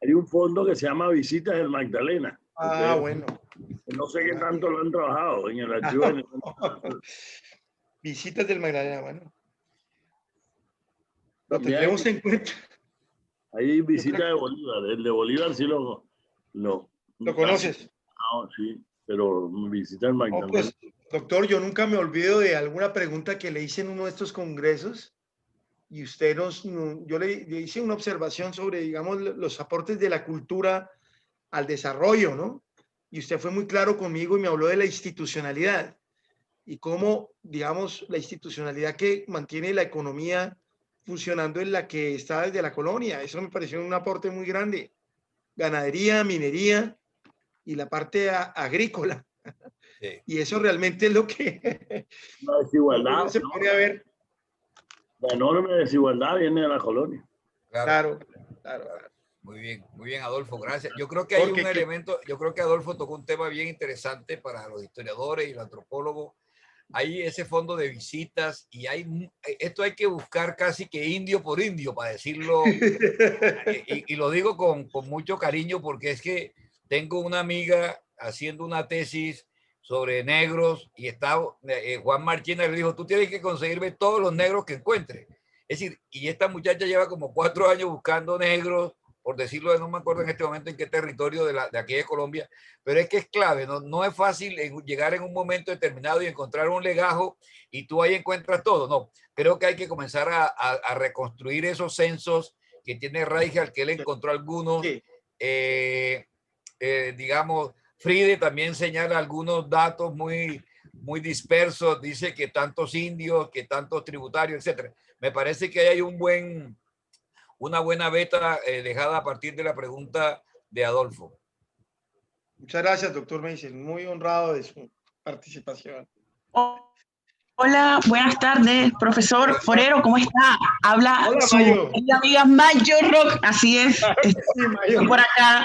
Hay un fondo que se llama Visitas del Magdalena. Ah, bueno. No sé qué tanto lo han trabajado en el archivo. Visitas del Magdalena, bueno. Lo tendremos en cuenta. Hay visitas de Bolívar. El de Bolívar sí lo conoces. Ah, sí, pero visita del Magdalena. Pues, doctor, yo nunca me olvido de alguna pregunta que le hice en uno de estos congresos. Y yo le hice una observación sobre, digamos, los aportes de la cultura al desarrollo, ¿no? Y usted fue muy claro conmigo y me habló de la institucionalidad y cómo, digamos, la institucionalidad que mantiene la economía funcionando en la que está desde la colonia. Eso me pareció un aporte muy grande. Ganadería, minería y la parte agrícola. Sí. Y eso realmente es lo que... La desigualdad. Se pone a ver. La enorme desigualdad viene de la colonia. Claro. Muy bien, Adolfo, gracias. Yo creo que hay un elemento, yo creo que Adolfo tocó un tema bien interesante para los historiadores y los antropólogos. Hay ese fondo de visitas y esto hay que buscar casi que indio por indio, para decirlo, y lo digo con mucho cariño porque es que tengo una amiga haciendo una tesis sobre negros y Juan Marchena le dijo, tú tienes que conseguirme todos los negros que encuentres. Es decir, y esta muchacha lleva como 4 años buscando negros, por decirlo, no me acuerdo en este momento en qué territorio de aquí de Colombia, pero es que es clave, no es fácil llegar en un momento determinado y encontrar un legajo y tú ahí encuentras todo. No, creo que hay que comenzar a reconstruir esos censos que tiene Rigel, que él encontró algunos, sí. Digamos, Fride también señala algunos datos muy dispersos, dice que tantos indios, que tantos tributarios, etcétera. Me parece que hay una buena beta dejada a partir de la pregunta de Adolfo. Muchas gracias, doctor Meisel. Muy honrado de su participación. Hola, buenas tardes, profesor Forero, ¿cómo está? Habla su amiga Mayo Rock, así es.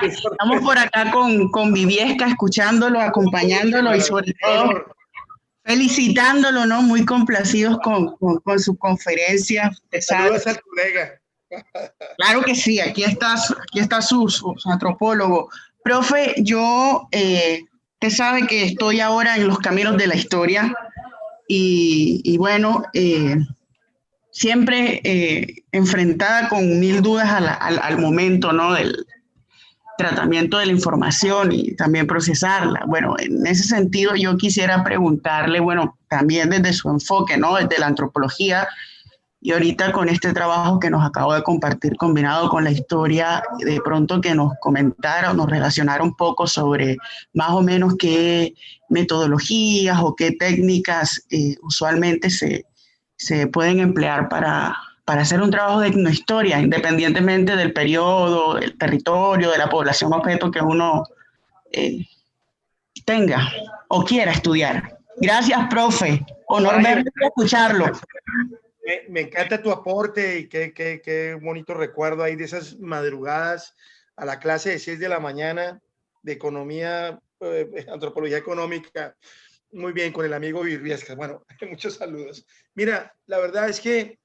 Estamos por acá con Viviesca, escuchándolo, acompañándolo y sobre todo felicitándolo, ¿no? Muy complacidos con su conferencia. Saludos al colega. Claro que sí, aquí está su antropólogo. Profe, yo, usted sabe que estoy ahora en los caminos de la historia y bueno, siempre enfrentada con 1000 dudas al momento, ¿no? Del tratamiento de la información y también procesarla. Bueno, en ese sentido yo quisiera preguntarle, bueno, también desde su enfoque, ¿no? Desde la antropología, y ahorita con este trabajo que nos acabo de compartir combinado con la historia, de pronto que nos comentara o nos relacionara un poco sobre más o menos qué metodologías o qué técnicas usualmente se pueden emplear para hacer un trabajo de etnohistoria, independientemente del periodo, del territorio, de la población objeto que uno tenga o quiera estudiar. Gracias, profe. Honor verlo y escucharlo. Me encanta tu aporte y qué bonito recuerdo ahí de esas madrugadas a la clase de 6 de la mañana de economía, antropología económica. Muy bien, con el amigo Virriescas. Bueno, muchos saludos. Mira, la verdad es que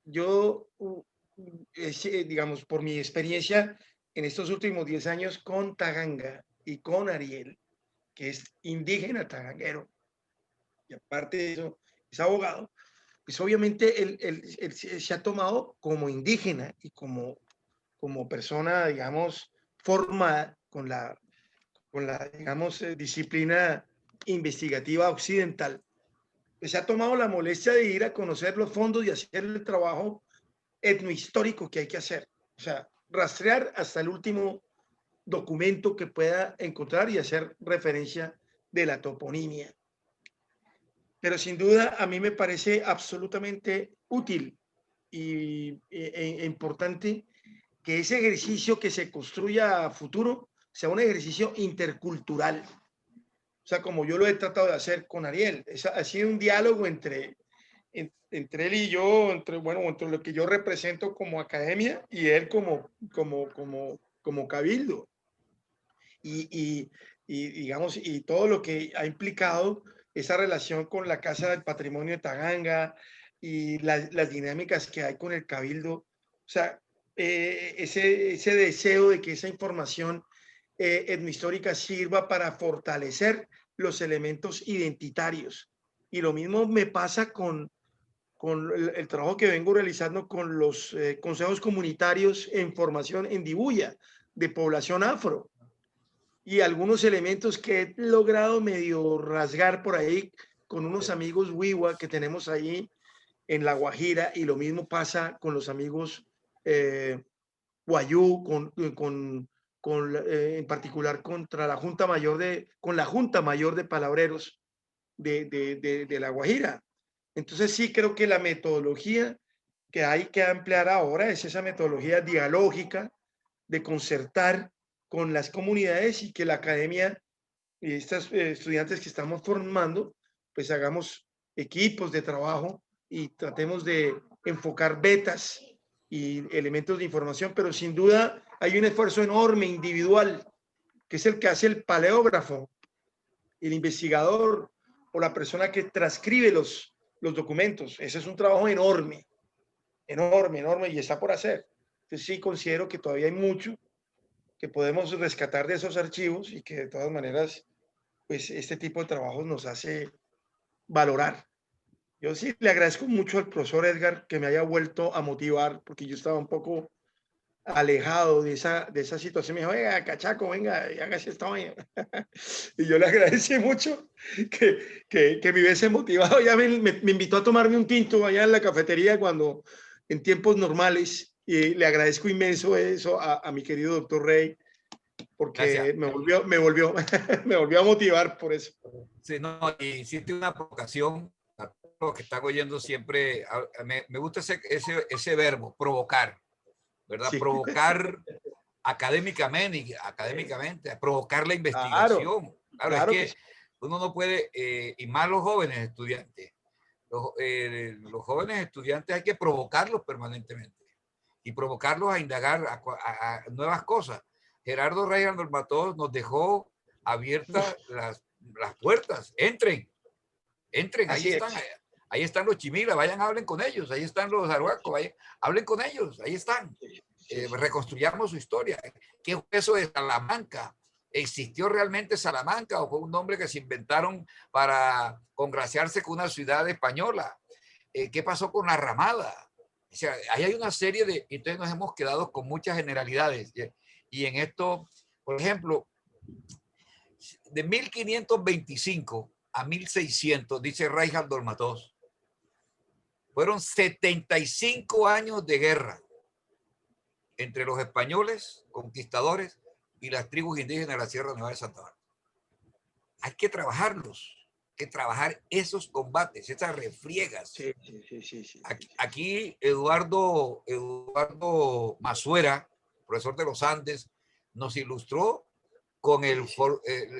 yo, digamos, por mi experiencia en estos últimos 10 años con Taganga y con Ariel, que es indígena taganguero, y aparte de eso, es abogado, pues obviamente él se ha tomado como indígena y como persona, digamos, formada con la digamos, disciplina investigativa occidental, pues se ha tomado la molestia de ir a conocer los fondos y hacer el trabajo etnohistórico que hay que hacer. O sea, rastrear hasta el último documento que pueda encontrar y hacer referencia de la toponimia. Pero sin duda a mí me parece absolutamente útil e importante que ese ejercicio que se construya a futuro sea un ejercicio intercultural. O sea, como yo lo he tratado de hacer con Ariel, ha sido un diálogo entre él y yo, entre lo que yo represento como academia y él como cabildo. Y digamos, y todo lo que ha implicado esa relación con la Casa del Patrimonio de Taganga y las dinámicas que hay con el cabildo. O sea, ese deseo de que esa información etnohistórica sirva para fortalecer los elementos identitarios. Y lo mismo me pasa con el trabajo que vengo realizando con los consejos comunitarios en formación en Dibuya de población afro, y algunos elementos que he logrado medio rasgar por ahí con unos amigos Wiwa que tenemos ahí en La Guajira, y lo mismo pasa con los amigos Guayú, en particular contra la Junta Mayor de Palabreros de La Guajira. Entonces sí creo que la metodología que hay que ampliar ahora es esa metodología dialógica de concertar con las comunidades, y que la academia y estos estudiantes que estamos formando, pues hagamos equipos de trabajo y tratemos de enfocar betas y elementos de información, pero sin duda hay un esfuerzo enorme individual, que es el que hace el paleógrafo, el investigador o la persona que transcribe los documentos. Ese es un trabajo enorme, enorme, enorme, y está por hacer. Entonces sí considero que todavía hay mucho que podemos rescatar de esos archivos, y que de todas maneras, pues este tipo de trabajos nos hace valorar. Yo sí le agradezco mucho al profesor Edgar que me haya vuelto a motivar, porque yo estaba un poco alejado de esa situación. Me dijo, venga, cachaco, venga, hágase esta vaina. Y yo le agradecí mucho que me hubiese motivado. Ya me invitó a tomarme un tinto allá en la cafetería en tiempos normales. Y le agradezco inmenso eso a mi querido doctor Rey, porque me volvió a motivar por eso. Sí, no, y hiciste una provocación a todos los que están oyendo siempre. Me gusta ese verbo, provocar, ¿verdad? Sí. Provocar académicamente, provocar la investigación. Claro, es que uno no puede, y más los jóvenes estudiantes. Los jóvenes estudiantes hay que provocarlos permanentemente y provocarlos a indagar a nuevas cosas. Gerardo Rey Andormatós nos dejó abiertas las puertas. Entren, ahí están los chimilas, vayan, hablen con ellos, ahí están los arhuacos, vayan, hablen con ellos, ahí están. Reconstruyamos su historia. ¿Qué fue eso de Salamanca? ¿Existió realmente Salamanca o fue un nombre que se inventaron para congraciarse con una ciudad española? ¿Qué pasó con la Ramada? O sea, ahí hay una serie de... Entonces nos hemos quedado con muchas generalidades. Y en esto, por ejemplo, de 1525 a 1600, dice Reinhard Dolmatós, fueron 75 años de guerra entre los españoles, conquistadores, y las tribus indígenas de la Sierra Nevada de Santa Marta. Hay que trabajarlos, hay que trabajar esos combates, esas refriegas. Sí. Aquí Eduardo Masuera, profesor de los Andes, nos ilustró con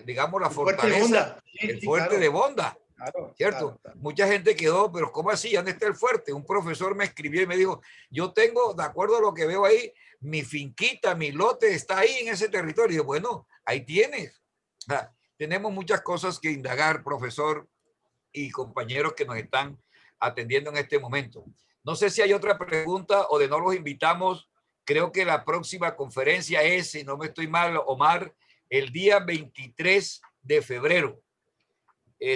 digamos, la fortaleza, el fuerte de Bonda. Claro, ¿cierto? claro. Mucha gente quedó, pero ¿cómo así? ¿Dónde está el fuerte? Un profesor me escribió y me dijo, yo tengo, de acuerdo a lo que veo ahí, mi finquita, mi lote está ahí en ese territorio. Y yo, bueno, ahí tienes. Tenemos muchas cosas que indagar, profesor y compañeros que nos están atendiendo en este momento. No sé si hay otra pregunta o de no los invitamos. Creo que la próxima conferencia es, si no me estoy mal, Omar, el día 23 de febrero.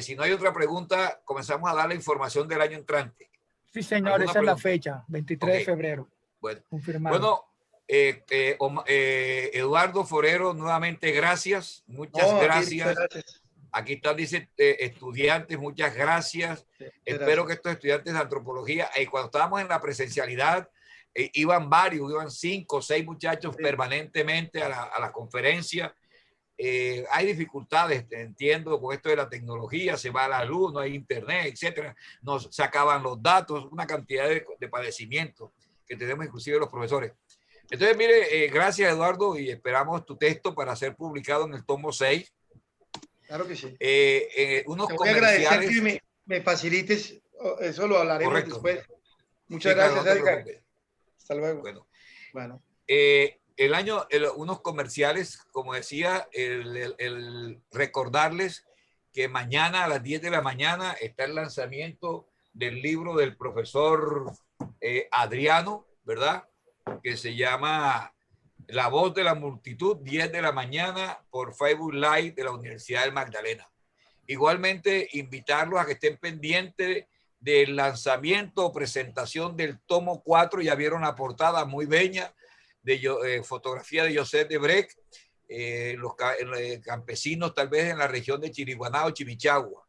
Si no hay otra pregunta, comenzamos a dar la información del año entrante. Sí, señor, esa es la fecha, 23 de febrero. Bueno, confirmado. Eduardo Forero, nuevamente gracias. Muchas gracias. Aquí están, dice, estudiantes, muchas gracias. Espero que estos estudiantes de antropología, cuando estábamos en la presencialidad, iban varios, iban 5 o 6 muchachos permanentemente a la conferencia. Hay dificultades, entiendo, con esto de la tecnología, se va la luz, no hay internet, etcétera, nos sacaban los datos, una cantidad de padecimientos que tenemos inclusive los profesores. Entonces, mire, gracias Eduardo, y esperamos tu texto para ser publicado en el tomo 6. Claro que sí. Unos Te voy a agradecer que me facilites, eso lo hablaremos después. Muchas gracias, claro, no Edgar. Hasta luego. Bueno. Unos comerciales, como decía, el recordarles que mañana a las 10 de la mañana está el lanzamiento del libro del profesor Adriano, ¿verdad? Que se llama La Voz de la Multitud, 10 de la mañana por Facebook Live de la Universidad del Magdalena. Igualmente, invitarlos a que estén pendientes del lanzamiento o presentación del tomo 4. Ya vieron la portada muy bella de fotografía de Joseph de Brecht, los campesinos tal vez en la región de Chiriguaná o Chimichagua.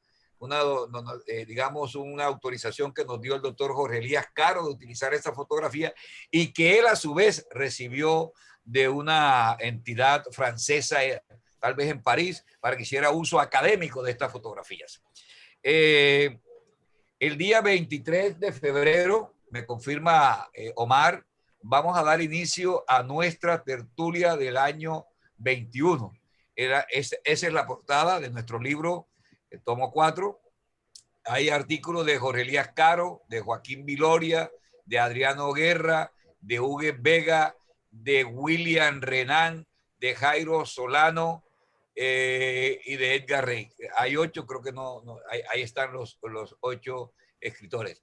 Digamos, una autorización que nos dio el doctor Jorge Elías Caro de utilizar esa fotografía y que él a su vez recibió de una entidad francesa, tal vez en París, para que hiciera uso académico de estas fotografías. El día 23 de febrero, me confirma Omar, vamos a dar inicio a nuestra tertulia del año 21. Esa es la portada de nuestro libro, el tomo 4. Hay artículos de Jorge Elías Caro, de Joaquín Viloria, de Adriano Guerra, de Hugues Vega, de William Renan, de Jairo Solano y de Edgar Rey. Hay 8, creo que ahí están los 8 escritores.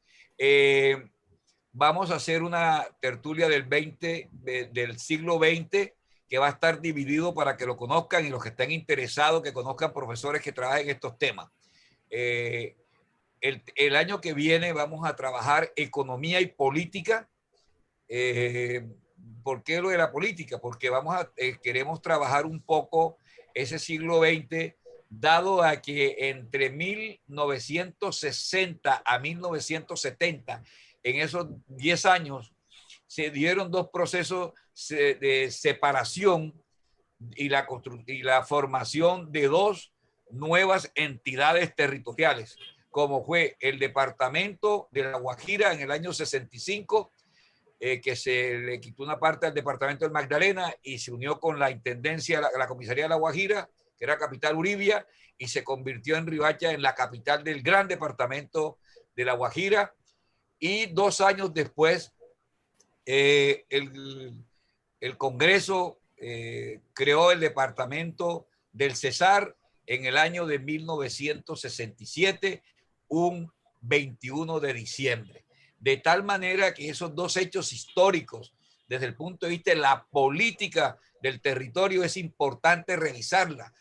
Vamos a hacer una tertulia del siglo XX que va a estar dividido para que lo conozcan y los que estén interesados que conozcan profesores que trabajen estos temas. El año que viene vamos a trabajar economía y política. ¿Por qué lo de la política? Porque queremos trabajar un poco ese siglo XX, dado a que entre 1960 a 1970, en esos 10 años, se dieron 2 procesos de separación y la formación de 2 nuevas entidades territoriales, como fue el departamento de La Guajira en el año 65, que se le quitó una parte al departamento del Magdalena y se unió con la intendencia, la comisaría de La Guajira, que era capital Uribia, y se convirtió en Riohacha en la capital del gran departamento de La Guajira. Y 2 años después, el Congreso creó el departamento del Cesar en el año de 1967, un 21 de diciembre. De tal manera que esos 2 hechos históricos, desde el punto de vista de la política del territorio, es importante revisarla.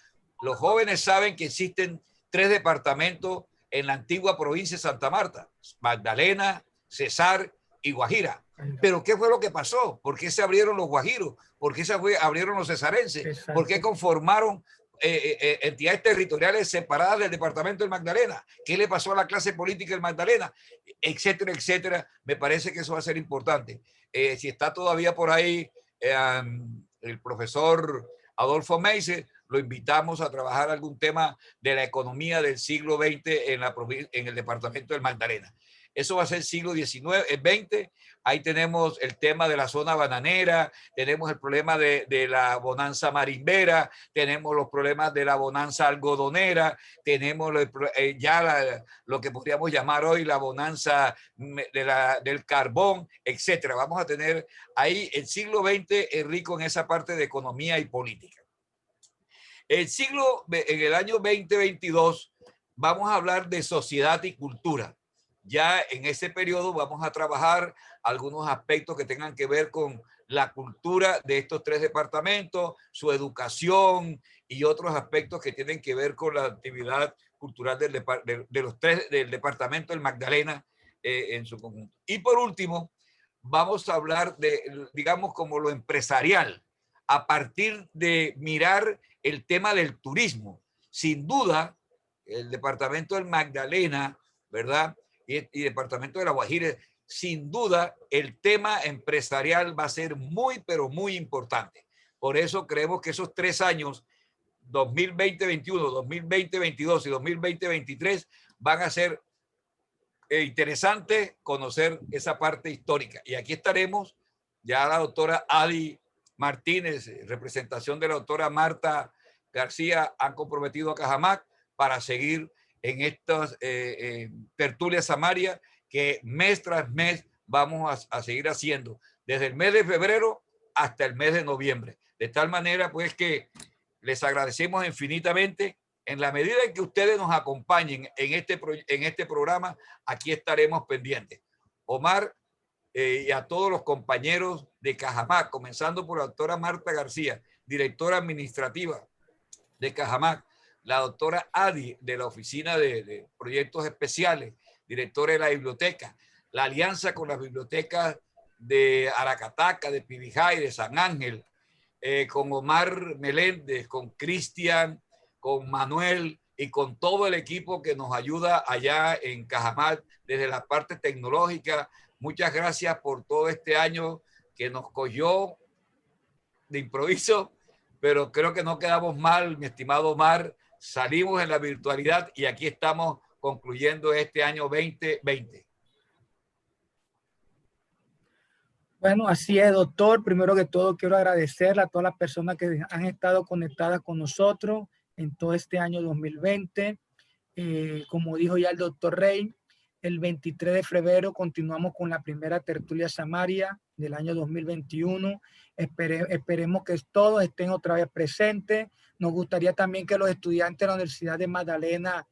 Los jóvenes saben que existen 3 departamentos en la antigua provincia de Santa Marta: Magdalena, Cesar y Guajira. Pero ¿qué fue lo que pasó? ¿Por qué se abrieron los guajiros? ¿Por qué se abrieron los cesarenses? Exacto. ¿Por qué conformaron entidades territoriales separadas del departamento del Magdalena? ¿Qué le pasó a la clase política del Magdalena? Etcétera, etcétera. Me parece que eso va a ser importante. Si está todavía por ahí el profesor Adolfo Meise, lo invitamos a trabajar algún tema de la economía del siglo XX en el departamento del Magdalena. Eso va a ser siglo XIX, XX. Ahí tenemos el tema de la zona bananera, tenemos el problema de la bonanza marimbera, tenemos los problemas de la bonanza algodonera, tenemos lo que podríamos llamar hoy la bonanza del carbón, etcétera. Vamos a tener ahí el siglo XX es rico en esa parte de economía y política. En el año 2022 vamos a hablar de sociedad y cultura. Ya en ese periodo vamos a trabajar algunos aspectos que tengan que ver con la cultura de estos 3 departamentos, su educación y otros aspectos que tienen que ver con la actividad cultural del departamento del Magdalena en su conjunto. Y por último, vamos a hablar de, digamos, como lo empresarial, a partir de mirar el tema del turismo. Sin duda, el departamento del Magdalena, ¿verdad? Y departamento de La Guajira, sin duda el tema empresarial va a ser muy, pero muy importante. Por eso creemos que esos 3 años, 2020-21, 2020-22 y 2020-23, van a ser interesantes conocer esa parte histórica. Y aquí estaremos, ya la doctora Adi Martínez, representación de la doctora Marta García, han comprometido a Cajamarca para seguir en estas tertulias Samaria que mes tras mes vamos a seguir haciendo desde el mes de febrero hasta el mes de noviembre. De tal manera pues que les agradecemos infinitamente. En la medida en que ustedes nos acompañen en este programa, aquí estaremos pendientes. Omar y a todos los compañeros de Cajamarca, comenzando por la doctora Marta García, directora administrativa de Cajamarca, la doctora Adi de la Oficina de Proyectos Especiales, directora de la biblioteca, la alianza con las bibliotecas de Aracataca, de Pibijay, de San Ángel, con Omar Meléndez, con Cristian, con Manuel y con todo el equipo que nos ayuda allá en Cajamarca desde la parte tecnológica. Muchas gracias por todo este año que nos cogió de improviso, pero creo que no quedamos mal, mi estimado Omar. Salimos en la virtualidad y aquí estamos concluyendo este año 2020. Bueno, así es, doctor. Primero que todo, quiero agradecerle a todas las personas que han estado conectadas con nosotros en todo este año 2020. Como dijo ya el doctor Rey, el 23 de febrero continuamos con la primera tertulia Samaria del año 2021. Esperemos que todos estén otra vez presentes. Nos gustaría también que los estudiantes de la Universidad de Magdalena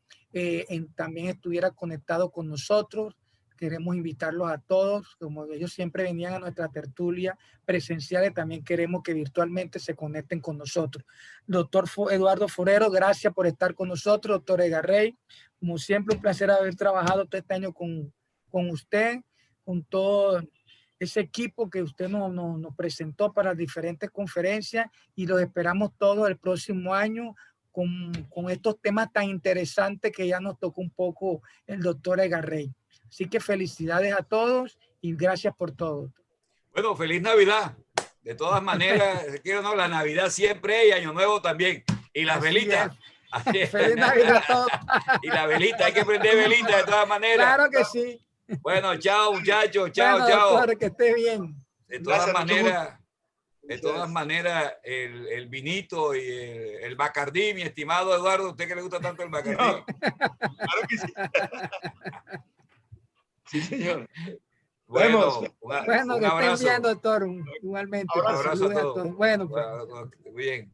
también estuvieran conectados con nosotros. Queremos invitarlos a todos, como ellos siempre venían a nuestra tertulia presenciales, también queremos que virtualmente se conecten con nosotros. Doctor Eduardo Forero, gracias por estar con nosotros. Doctor Edgar Rey, como siempre, un placer haber trabajado todo este año con usted, con todo ese equipo que usted nos presentó para diferentes conferencias, y los esperamos todos el próximo año con estos temas tan interesantes que ya nos tocó un poco el doctor Edgar Rey. Así que felicidades a todos y gracias por todo. Bueno, feliz Navidad. De todas maneras, quiero no, la Navidad siempre y Año Nuevo también. Y las velitas. Feliz Navidad a todos. Y la velita, hay que prender velita de todas maneras. Claro que sí. Bueno, chao muchachos, chao, bueno, chao. Doctor, que esté bien. De todas maneras, el vinito y el Bacardí, mi estimado Eduardo, ¿usted que le gusta tanto el Bacardí? No, claro que sí. Sí, señor. Bueno, que estén bien, doctor. Igualmente. Un abrazo a todos. Bueno, pues. Muy bien.